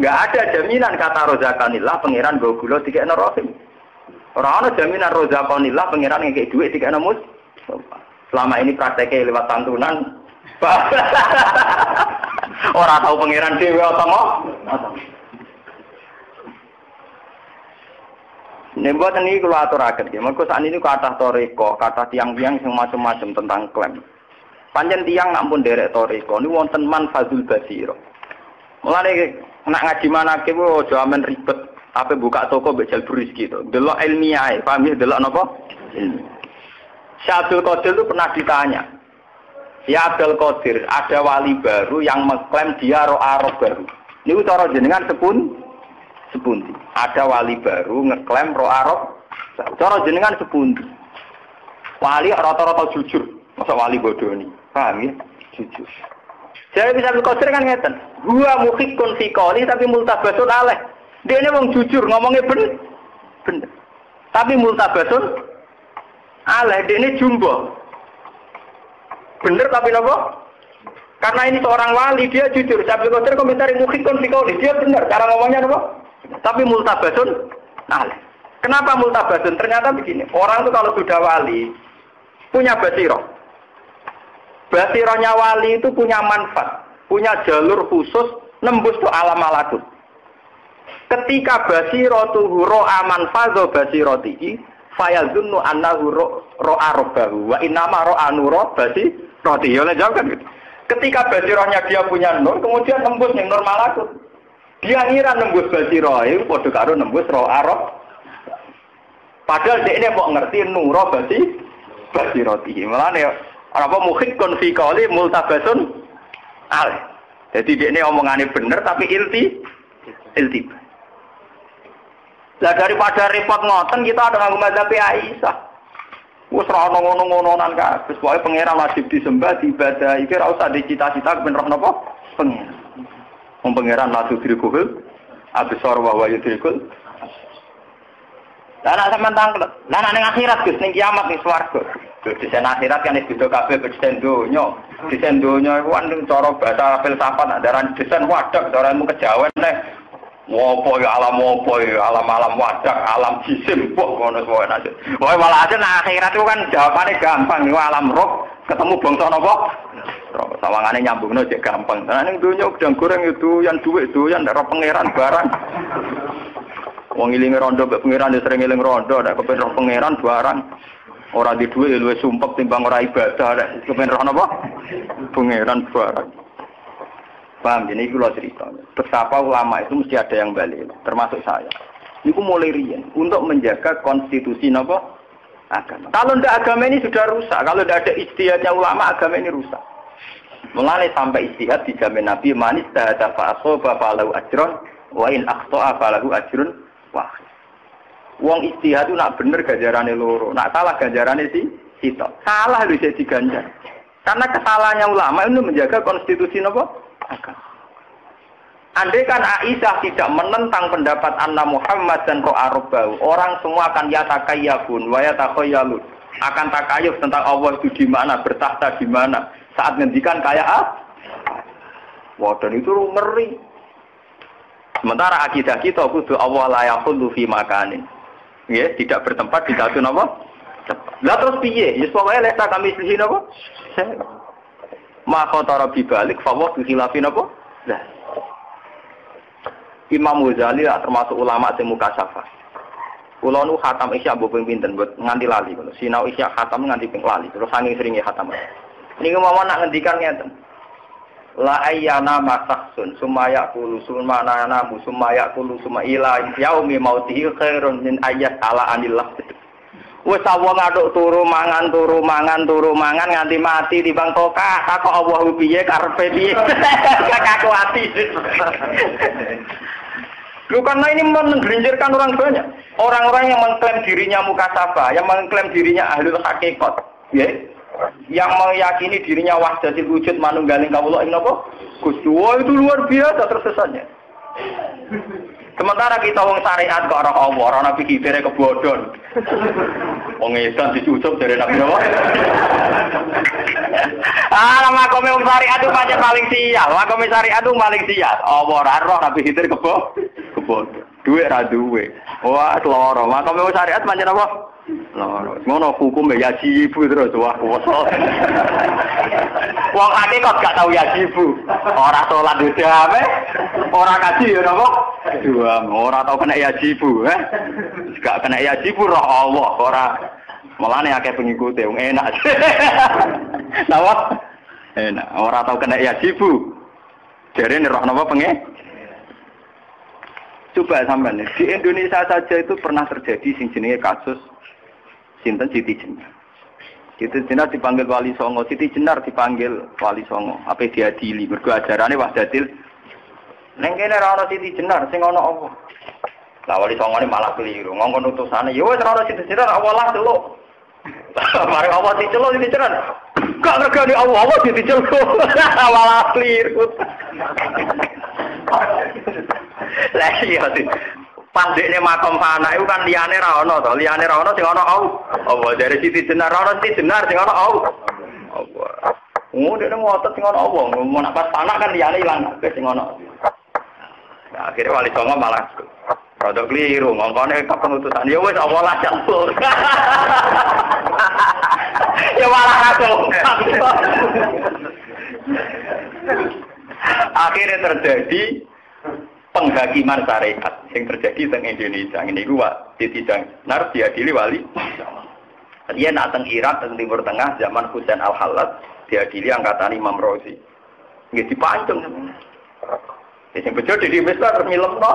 Enggak ada jaminan kata rozaqonillah pangeran go gula dikekno rohim. Ora ana jaminan rozaqonillah pangeran ngekek dhuwit dikekno mus. Selama ini prakteknya liwat santunan. Ora tahu pangeran dhewe apa. Nembuat ini kalau aturaken, mereka saat ini kata toriko, kata tiang-tiang yang macam-macam tentang klaim. Panjen tiang nampun derek toriko, ini wonten man fazul basiro. Mulai nak ngaji mana kewo, jaman ribet, apa buka toko bejal buris gitu. Delok ilmiah, paham ya? Delok apa? Syekh Abdul Qadir itu pernah ditanya, ya Abdul Qadir, ada wali baru yang mengklaim dia roh baru. Ini cara jenengan sepundi. Ada wali baru ngeklaim roh Arab. Cara jenengan sepundi. Wali rata-rata jujur. Masa wali bodoh ini. Paham ya? Jujur. Jadi bisa berkodir kan ngeten. Gua mukhikun fikoli tapi multabasun aleh. Dia ini wong jujur ngomongnya bener. Tapi multabasun aleh. Dia ini jumbo. Bener tapi apa? Karena ini seorang wali dia jujur. Saya berkodir komentari mukhikun fikoli. Dia bener. Cara ngomongnya apa? Tapi multabasun, nah, kenapa multabasun? Ternyata begini, orang itu kalau sudah wali, punya basiroh. Basirohnya wali itu punya manfaat, punya jalur khusus, nembus ke alam malakut. Ketika basiroh tuh ro'a manfazo basirotihi, fayazunnu annahu ro'a robbahu, wa innama ro'a nuro basirotihi. Oleh jawab kan gitu. Ketika basirohnya dia punya nur, kemudian nembus yang nur malakut. Dia ngira nembus basiroh, itu padha karo nembus roh Arab. Padahal dia ini mau ngerti nuro basiroti. Mulane apa mukhikun fi qali multabasun al. Jadi dia ini omongannya bener tapi ilti. Lah daripada repot ngoten kita ada nganggo mazhab Aisyah. Wis ora ono ngono-ngononan kabeh. Pokoke pangeran wajib disembah, diibadah. Iki ora usah dicita-cita ben roh napa? Pangeran. Pangeran langsung dirikul, abisor bahwa dirikul. Lah sampean tanglet. Lah nek akhirat Gus ning kiamat ning swarga. Desain akhirat kan wis beda kabeh desain donya. Desain donya iku kan cara bahasa filsafat daran desain wadah, daranmu kejawen nek ngopo ya alam wadah, alam jisim kok ngono wae aja. Wae malah aja akhirat itu kan jawabane gampang, niku alam roh ketemu bangsa napa? Sawangane nyambungno cek gampang. Nah ning donya gedang goreng itu yang duit itu yang ora pangeran barang. Wong ilinge rondo mbek pangeran sering eling rondo, nek kepen roh pangeran barang. Ora di duit luwih sumpek timbang ora ibadah, nek kepen roh napa? Pangeran barang. Paham ini kula cerita. Betapa ulama itu mesti ada yang balik, termasuk saya. Niku mulai riyen untuk menjaga konstitusi napa? Agama. Kalau ndak agama ini sudah rusak, kalau ndak ada ijtihadnya ulama agama ini rusak. Mulai sampai ijtihad dijamin Nabi manis tahta fa asaba falahu ajrun wa in akhta'a falahu ajrun wahid. Wong ijtihad itu nak bener ganjarane loro, nak salah ganjarane sitok. Salah lho jadi ganjar. Karena kesalahannya ulama itu menjaga konstitusi napa? Agama. Andai kan Aisyah tidak menentang pendapat Anna Muhammad dan Ro'arobau, orang semua akan yatakayabun, wayatakayalun. Akan takayuf tentang Allah itu di mana, bertahta di mana. Saat ngendikan kayak wah, dan itu ngeri. Sementara akidah kita kudu Allah la yaqulu fi makanin. Ya, tidak bertempat di satu napa? Lah terus piye? Ya pokoke lek kami sih napa? Ma khatara bi balik fa wa khilafin napa? Lah Imam Ghazali termasuk ulama sing mukasyafah. Kula nu khatam Isya mbok ping pinten nganti lali ngono. Sinau Isya khatam nganti ping lali. Terus saking seringe khatam. Niki mawon nak ngendikan ngeten. La ayyana masahsun sumaya qulu sumana musumaya qulu suma ila yaumi mautihi khairun min ayyat ala anillah. Wes wong aduk turu mangan nganti mati timbang tokah kok Allah piye karepe piye. Kakak ati. Lu karena ini menggelincirkan orang banyak. Orang-orang yang mengklaim dirinya mukasyafah, yang mengklaim dirinya ahlul hakikat, ya. Yang meyakini dirinya wahdatul wujud manunggaling kawula ing napa? Gusti. Wah, itu luar biasa tersesatnya. Sementara kita wong syariat kok ora Allah, ora nabi kibere kebodhon. Wong edan dicucuk dari nabi apa? Makome wong syariat itu pancen paling sial. Makome syariat itu paling sial. Allah ora roh nabi kibere kebodhon. Duwe ra duwe. Wah, loro. Makome wong syariat pancen apa? Loro. Ngono hukum ya jibu terus wah kuwasa. Wong hakikat gak tau ya jibu. Ora salat dhewe, ora kaji ya napa? Dua, ora tau kena ya jibu, Gak kena ya jibu roh Allah, ora. Mulane akeh pengikute wong enak. Napa? Enak, ora tau kena ya jibu. Jarene roh napa pengen? Coba sampean di Indonesia saja itu pernah terjadi sing jenenge kasus sinten Siti Jenar. Siti Jenar dipanggil Wali Songo, Siti Jenar dipanggil Wali Songo. Apa diadili mergo ajarane wahdatil. Neng kene ora ana Siti Jenar, sing ana apa? Lah Wali Songo ini malah keliru. Ngongkon utusane, ya wis ora ana Siti Jenar, awalah delok. Mari Allah diceluk Siti Jenar. Gak regane Allah diceluk. Awalah keliru. Lah iya sih. Pandekne makom fana iku kan liyane ra ono to, liyane ra ono sing ana Allah dari Siti Jenar ra ono Siti Jenar sing ana Allah. Dekne ngotot sing ana Allah, mau nak pas fana kan liyane ilang sing ana. Nah, akhirnya Wali Songo malah rada keliru, ngongkone kepengutusan ya wis Allah lah campur. Ya malah kacau. Akhirnya terjadi penghakiman syariat yang terjadi di Indonesia. Ini gua Siti Jenar diadili Wali. Dia nak teng Irak, teng Timur Tengah zaman Husain Al-Hallat diadili angkatan Imam Razi. Nggih dipancung. Sing bejo di Misbar milemno.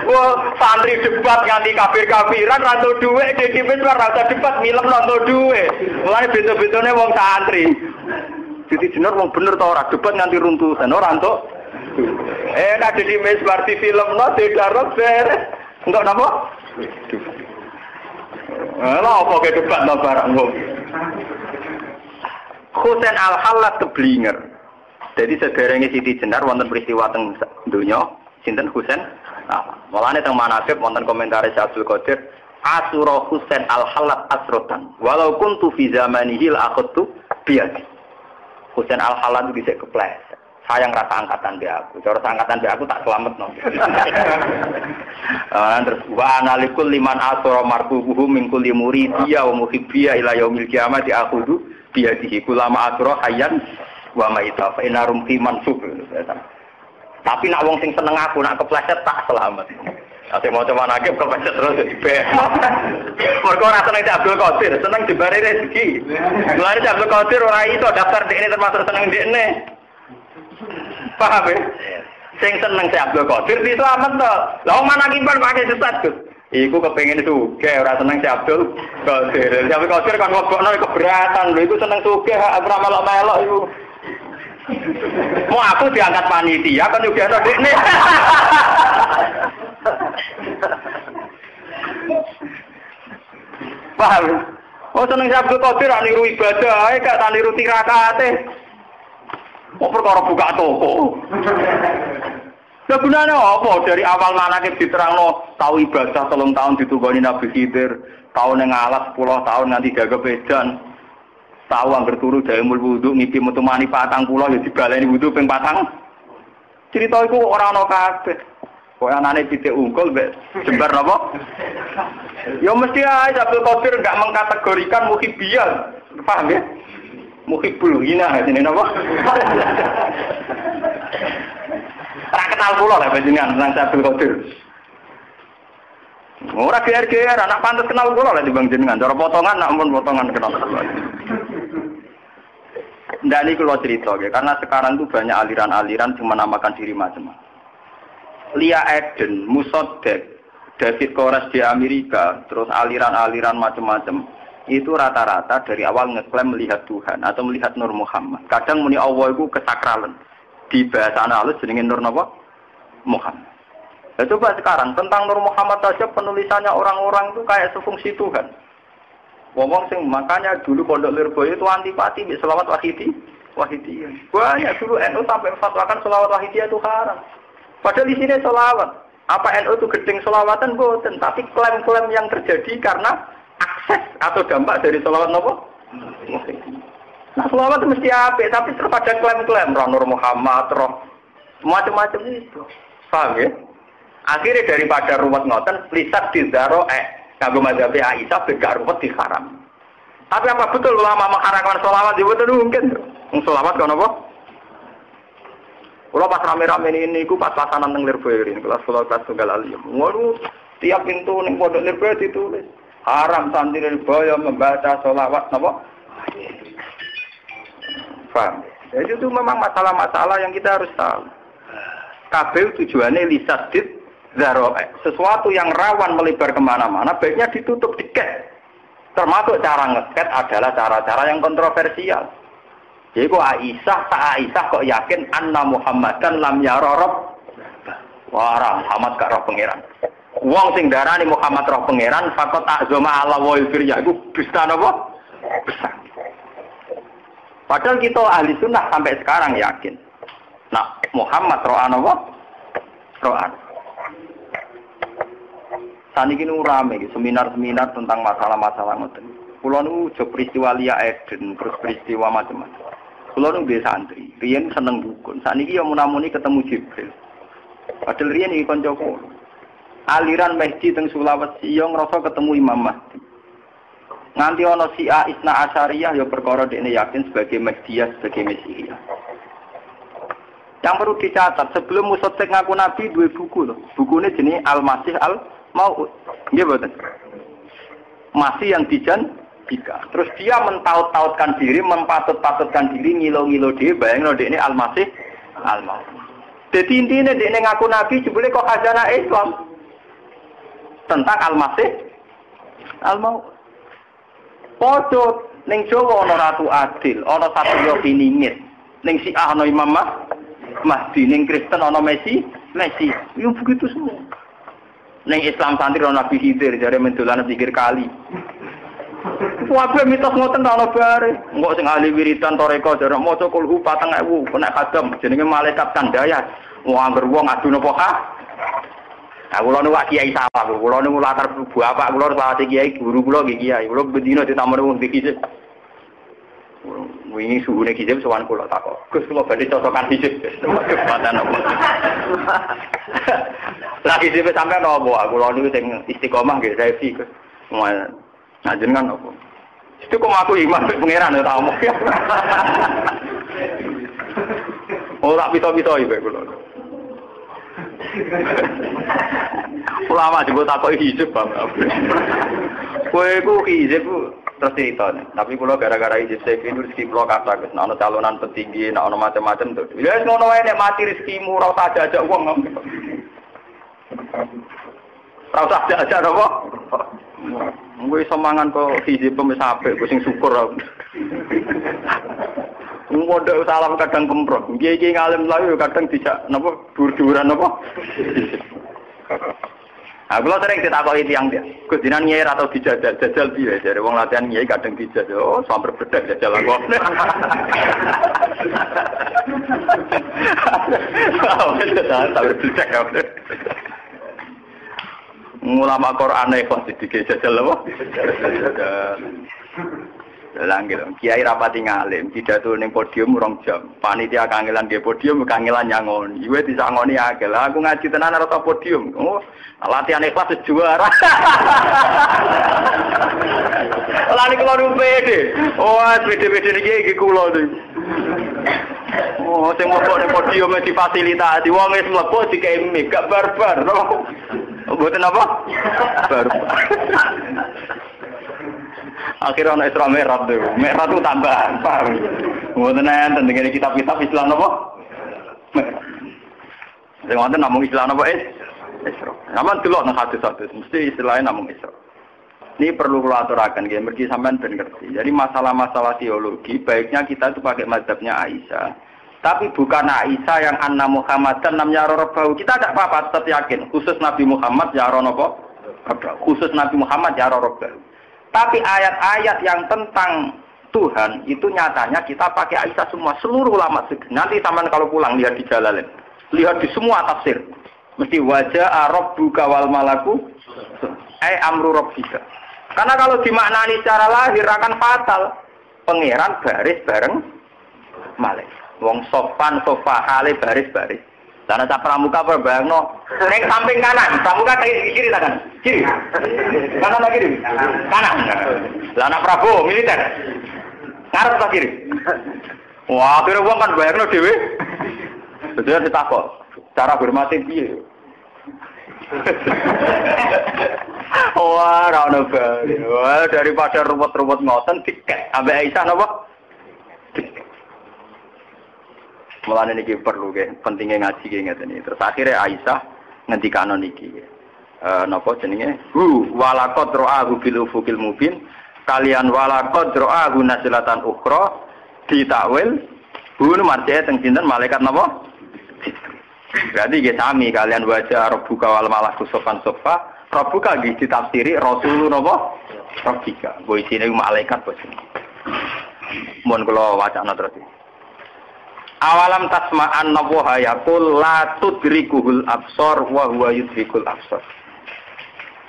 Wah, santri debat nganti kafir-kafiran ra entuk dhuwit di Misbar ra debat milemno entuk dhuwit. Mulane beda-bedane wong santri. Siti Jenar wong bener ta ora debat nganti runtusan ora entuk. Nek di Misbar di filmno didarep beres. Entuk napa? Lah apa ke debat no barang wong. Husain Al-Hallat keblinger. Jadi sederenge Siti Jenar wonten peristiwa teng donya sinten Husain. Nah, mulane teng manaqib wonten komentar Abdul Qadir asura Husain Al-Hallat asrotan walau kuntu fi zamanihi la akhadtu biadi. Husain Al-Hallat itu bisa kepleset. Sayang rasa angkatan dia aku. Cara angkatan dia aku tak selamat no. Terus wa analikul liman asra marfubuhu min kulli muridiyya wa muhibbiya ila yaumil qiyamati akhudhu biadihi kulama asra hayyan wa maita fa inarum fi mansub. Tapi nak wong sing seneng aku nak kepleset tak selamat. Ate mau coba nagih kepleset terus dibeh. Mergo ora seneng Abdul Qadir, seneng dibari rezeki. Mulane Abdul Qadir ora iso daftar dekne termasuk seneng dekne. Paham ya? Sing seneng Abdul Qadir di selamat to. Lah wong manakiban pakai sesat, Gus. Iku kepengin sugih ora seneng Abdul Qadir. Abdul Qadir kan ngobokno keberatan lho iku seneng sugih ora melok-melok iku. Mau aku diangkat panitia kan juga ada dekne. Paham? Oh seneng Abdul Qadir niru ibadah ae gak niru tirakate. Kok perkara buka toko. Lah gunane apa dari awal manake diterangno tau ibadah 3 tahun ditungoni Nabi Khidir, tau ning alas 10 tahun nganti gagap edan. Tau angger turu daemul wudu ngipi metu mani 40 ya dibaleni wudu ping 4. Cerita iku ora ana kabeh. Kok anane titik unggul mbek jembar napa? Ya mesti ae Abdul Qadir enggak mengkategorikan muhibbiyan. Paham ya? Muhibbul hina jenenge napa? Ora kenal kula lho panjenengan nang Abdul Qadir. Ora geer-geer anak pantes kenal kula lho dibanding jenengan. Cara potongan nak mun potongan kenal. Ndak niku kula cerita ya, karena sekarang tuh banyak aliran-aliran yang menamakan diri macam-macam. Lia Eden, Musoddek, David Koresh di Amerika, terus aliran-aliran macam-macam, itu rata-rata dari awal ngeklaim melihat Tuhan atau melihat Nur Muhammad. Kadang muni Allah itu kesakralan. Di bahasa halus jenenge Nur napa? Muhammad. Ya coba sekarang tentang Nur Muhammad saja penulisannya orang-orang itu kayak sefungsi Tuhan. Ngomong sing makanya dulu Pondok Lirboyo itu antipati mbek selawat wahidiyah. Banyak dulu NU sampai fatwakan selawat wahidiyah itu haram. Padahal di sini selawat. Apa NU itu gedeng selawatan boten, tapi klaim-klaim yang terjadi karena akses atau dampak dari selawat nopo? Nah selawat itu mesti apik, tapi terpada klaim-klaim Nur Muhammad, macam-macam itu. Paham ya? Akhirnya daripada ruwet ngoten, lisat dizaro kanggo mazhab Aisyah begak ruwet diharam. Tapi apa betul ulama mengharamkan selawat? Ya betul mungkin. Selawat kan apa? Kalau pas rame-rame ini, aku pas pasanan teng Lirboyo ini, kelas tunggal alim. Waduh, tiap pintu ning Pondok Lirboyo ditulis haram santri Lirboyo membaca selawat, napa? Paham? Jadi itu memang masalah-masalah yang kita harus tahu. Kabeh tujuannya lisadid zaro'e. Sesuatu yang rawan melebar kemana-mana, baiknya ditutup diket. Termasuk cara ngeket adalah cara-cara yang kontroversial. Jadi kok Aisyah kok yakin anna Muhammadan lam yara rabb. Wah, Muhammad gak roh pangeran. Wong sing darani Muhammad roh pangeran fakot azama ala wa firya iku dusta napa? Besar. Padahal kita ahli sunnah sampai sekarang yakin. Nah, Muhammad roh napa? Roh. Saniki nu rame seminar-seminar tentang masalah-masalah ngoten. Kula nu jo peristiwa Lia Eden, terus peristiwa macam-macam. Kula nu biasa santri, riyen seneng dukun. Saniki yo munamuni ketemu Jibril. Padahal riyen iki kanca kula. Aliran Mahdi teng Sulawesi yo ngrasa ketemu Imam Mahdi. Nganti ana Syiah Isna Asyariyah yo perkara dekne yakin sebagai Mahdiyah, sebagai Mesihiyah. Yang perlu dicatat, sebelum Musoddek ngaku Nabi dua buku loh. Bukunya jenis Al-Masih Al-Mau'ud. Nggih mboten? Masih yang dijanjikan. Terus dia mentaut-tautkan diri, mempatut-patutkan diri, ngilo-ngilo dia, bayangin dia ini Al-Masih Al-Mau'ud. Jadi intinya dia ini ngaku Nabi, jebule kok khazanah Islam tentang Al-Masih Al-Mau'ud. Podo ning Jawa ana Ratu Adil, ana Satya Piningit. Ning Syiah ana Imam Mahdi, ning Kristen ana Messi. Yo begitu semua. Ning Islam santri ana Nabi Khidir, jare mendolan pikir kali. Wae mitos ngoten ta ana bare. Engko sing ahli wiridan toreko jare maca kulhu 4000 kena kadam jenenge malaikat kandayat. Wong angger wong adu napa ha? Nah, kula nu wak kiai sawah, kula nu latar bapak kula salah kiai guru kula nggih kiai. Kula bendina ditamoni wong dikisip. Wingi suhune kisip sowan kula takok. Gus kula badhe cocokan kisip. Matan apa? Lagi kisip sampean apa? Kula niku sing istiqomah nggih saya sih. Nah jenengan apa? Itu kok aku iman pangeran ta omong. Ora pito-pito iki kula. Ulama juga takut hijab bang. Kue ku hijab terus cerita nih. Tapi kalau gara-gara hijab saya ini rezeki pulau kata, nah ono calonan petinggi, nah ono macam-macam tuh. Ya ngono wae nek mati rezekimu ora usah ajak wong. Ora usah ajak apa? Gue semangan kok hijab wis apik, gue sing syukur aku. Modal salam kadang kemprok, kiai ngalim lalu kadang tidak, napa dur-duran napa. Aku lo sering ditakoki tiyang dia. Gus jenengan nyai atau dijajal, jajal piye? Jare wong latihan nyai kadang dijajal. Oh, sampai bedak jajal aku. Sampai bedak aku. Ulama Quran ikhlas dijajal apa? Langgil, kiai rapati ngalim, pidato ning podium 2 jam. Panitia kangelan di podium, kangelan nyangoni. Iwe disangoni akeh. Lah aku ngaji tenan ora tau podium. Oh, latihan ikhlas juara. Lah niku lho pede. Oh, pede-pede iki kula to. Oh, sing mlebu ning podium difasilitasi. Wong wis mlebu dikei mic, gak barbar. Mboten apa? Barbar. Akhirnya ana Isra Mi'raj tuh. Mi'raj itu tambahan, paham? Mboten enten dengan kitab-kitab Islam apa? Mi'raj. Sing wonten namung Islam apa Isra. Sampeyan delok nang hadis-hadis mesti istilahnya namung Isra. Ini perlu kula aturaken nggih, mergi sampean ben ngerti. Jadi masalah-masalah teologi baiknya kita itu pakai mazhabnya Aisyah. Tapi bukan Aisyah yang anna Muhammadan nam yara rabbahu. Kita tidak apa-apa tetap yakin khusus Nabi Muhammad yara napa? Khusus Nabi Muhammad yara rabbahu. Tapi ayat-ayat yang tentang Tuhan itu nyatanya kita pakai Aisyah semua, seluruh ulama. Nanti taman kalau pulang lihat di Jalalain, lihat di semua tafsir. Mesti wajah rabbuka wal malaku amru rabbika. Karena kalau dimaknani secara lahir akan fatal. Pangeran baris bareng malaikat. Wong sopan sofa hale baris-baris. Karena tak pramuka berbayangno ning samping kanan, pramuka kiri tangan. Kiri. Kanan atau kiri? Kanan. Lah anak Prabowo militer. Ngarep atau kiri? Wah, akhirnya wong kan bayangno dhewe. Betul ditakok. Cara hormati piye? Wah, ora ono bae. Wah, daripada ruwet-ruwet ngoten tiket. Ambek Aisyah napa? Mulane niki perlu nggih, pentinge ngaji nggih ngeten iki. Terus akhire Aisyah ngendikano niki. Napa jenenge? Walaqad ra'ahu bil ufuqil mubin. Kalian walaqad ra'ahu nasilatan ukhra ditakwil. Bunu marjane teng sinten malaikat napa? Berarti nggih sami kalian wajah rabbuka wal malaku sofan sofa. Rabbuka nggih ditafsiri rasulun napa? Rabbika. Bo isine malaikat bos. Mun kula wacana terus. Awalam tasma'an nawaha yaqul la tudrikuhul absar wa huwa yudrikul absar.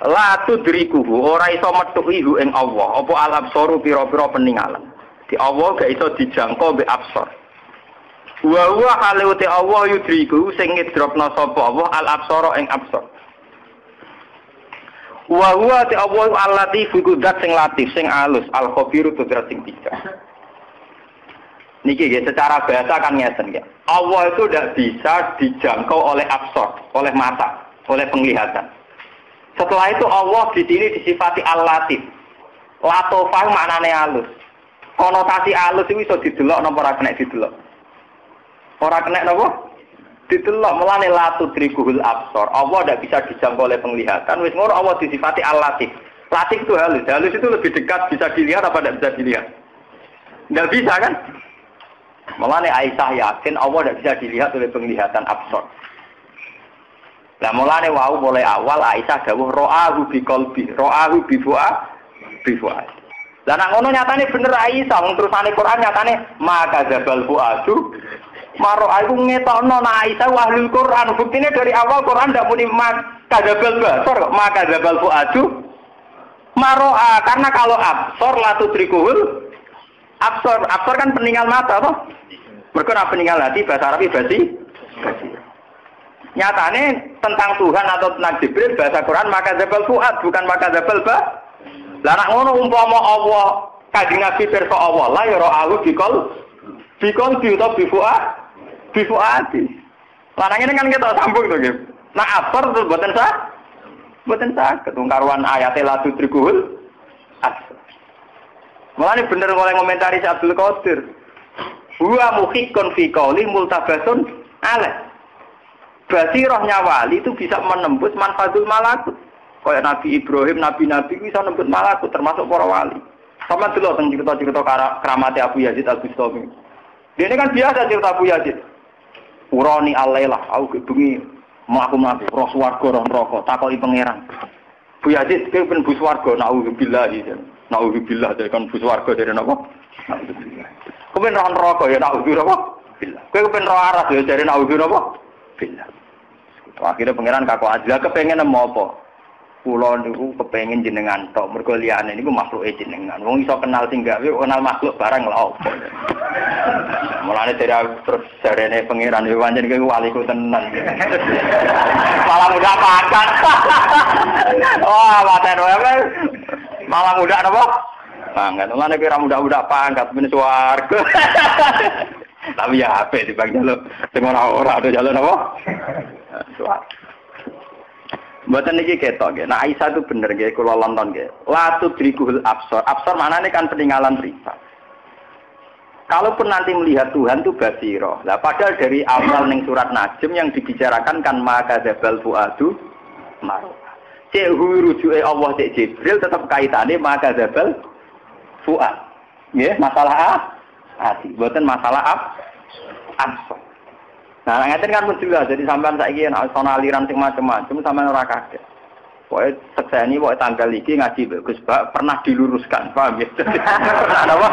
La tudrikuhu ora iso metuki hu ing Allah. Apa al absaru pira-pira peninggalan. Di Allah gak iso dijangkau mbek absar. Wa huwa halute Allah yudriku sing ngidropna sapa Allah al absara ing absar. Wa huwa te Allah al-latif kudat sing latif sing alus al khabiru tudrat sing bijak. Niki ya, secara bahasa kan ngeten ya. Allah itu tidak bisa dijangkau oleh absor, oleh mata, oleh penglihatan. Setelah itu Allah di sini disifati al-latif. Latofah maknane halus. Konotasi halus itu bisa didelok napa ora kena didelok. Ora kena napa? Didelok mulane la tudrikuhul absor. Allah tidak bisa dijangkau oleh penglihatan. Wis ngono Allah disifati al-latif. Latif itu halus. Halus itu lebih dekat bisa dilihat apa tidak bisa dilihat? Tidak bisa kan? Mulane Aisyah yakin Allah tidak bisa dilihat oleh penglihatan absor. Lah mulane wau mulai awal Aisyah dawuh ra'ahu biqalbi, ra'ahu bifuad. Lah nek ngono nyatane bener Aisyah, wong terusane Quran nyatane maka zabal fuadu. Maro aku ngetokno nek Aisyah ahlul Quran, buktine dari awal Quran ndak muni maka zabal basor, maka zabal fuadu. Maro karena kalau absor la tudrikuhul absor kan peninggal mata apa? Mereka nak peninggal hati bahasa Arab basi. Nyatane tentang Tuhan atau tentang Jibril bahasa Quran maka zabal fuad bukan maka zabal ba. Lah nak ngono umpama Allah Kanjeng Nabi pirsa Allah la ya ra'ahu bikol utawa bifuadi. Lanang ini kan kita sambung to nggih. Nak absor terus mboten sah. Mboten sah ketungkaruan ayate la tudrikuhul absor. Mulane bener oleh komentari Abdul Qadir. Huwa muhiqqun fi qouli multabasun ala. Basirahnya wali itu bisa menembus manfatul malakut. Kayak Nabi Ibrahim, nabi-nabi bisa menembus malakut termasuk para wali. Sama dulu tentang cerita-cerita keramatnya Abu Yazid Al-Bustami. Dia ini kan biasa cerita Abu Yazid. Urani alailah, aku bengi mlaku-mlaku roh swarga roh neraka takoki pangeran. Bu Yazid kowe ben bu swarga naudzubillah iki. Naudzubillah dari kan bu swarga dari napa? Naudzubillah. Kowe ben roh neraka ya naudzubillah. Kowe ben roh aras ya dari naudzubillah. Billah. Akhirnya pangeran kaku adil kepengen apa? Kula niku kepengin jenengan tok mergo liyane niku makhluke jenengan. Wong iso kenal sing gawe kenal makhluk barang lha opo. Mulane dari terus jarene pangeran yo pancen kowe waliku tenan. Malah mudah pangkat. Wah, maten wae. Malah mudah napa? Pangkat. Mulane kowe ora mudah-mudah pangkat ben swarga. Tapi ya apik dibang jaluk sing ora ada jaluk apa? Swarga. Mboten niki ketok nggih. Nah Aisyah itu bener nggih kula lonton nggih. La tudrikul absar. Absar maknane kan peninggalan rifa. Kalaupun nanti melihat Tuhan itu basiro. Lah padahal dari awal ning surat Najm yang dibicarakan kan maka dzabal fuadu marwa. Cek rujuke Allah cek Jibril tetap kaitane maka dzabal fuad. Nggih, masalah hati. Mboten masalah absar. Nah, ngeten kan mesti lah. Jadi sampean saiki ana aliran sing macam-macam sampean ora kaget. Pokoke sekseni pokoke tanggal iki ngaji Gus Bak pernah diluruskan, paham ya? Apa?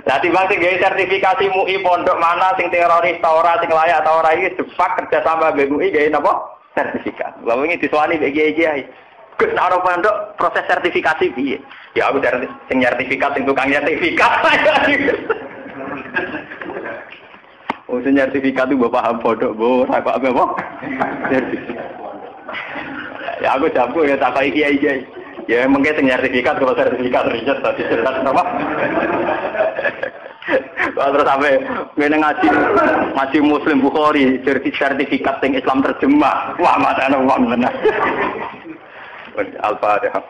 Lah timbang sing gawe sertifikasi MUI pondok mana sing teroris ta ora sing layak ta ora iki sepak kerja sama MUI gawe napa? Sertifikat. Lah wingi disuwani mbek kiai-kiai. Gus nek ora pondok proses sertifikasi piye? Ya aku sing sertifikat sing tukang sertifikat. Usun sertifikat itu bapak paham bodoh, bu, saya pak apa? Ya aku jago ya tak kayak kiai. Ya mungkin sertifikat kalau sertifikat riset tadi jelas apa? Terus sampai ngaji Muslim Bukhari sertifikat yang Islam terjemah, wah mata anak benar. Al-Fatihah.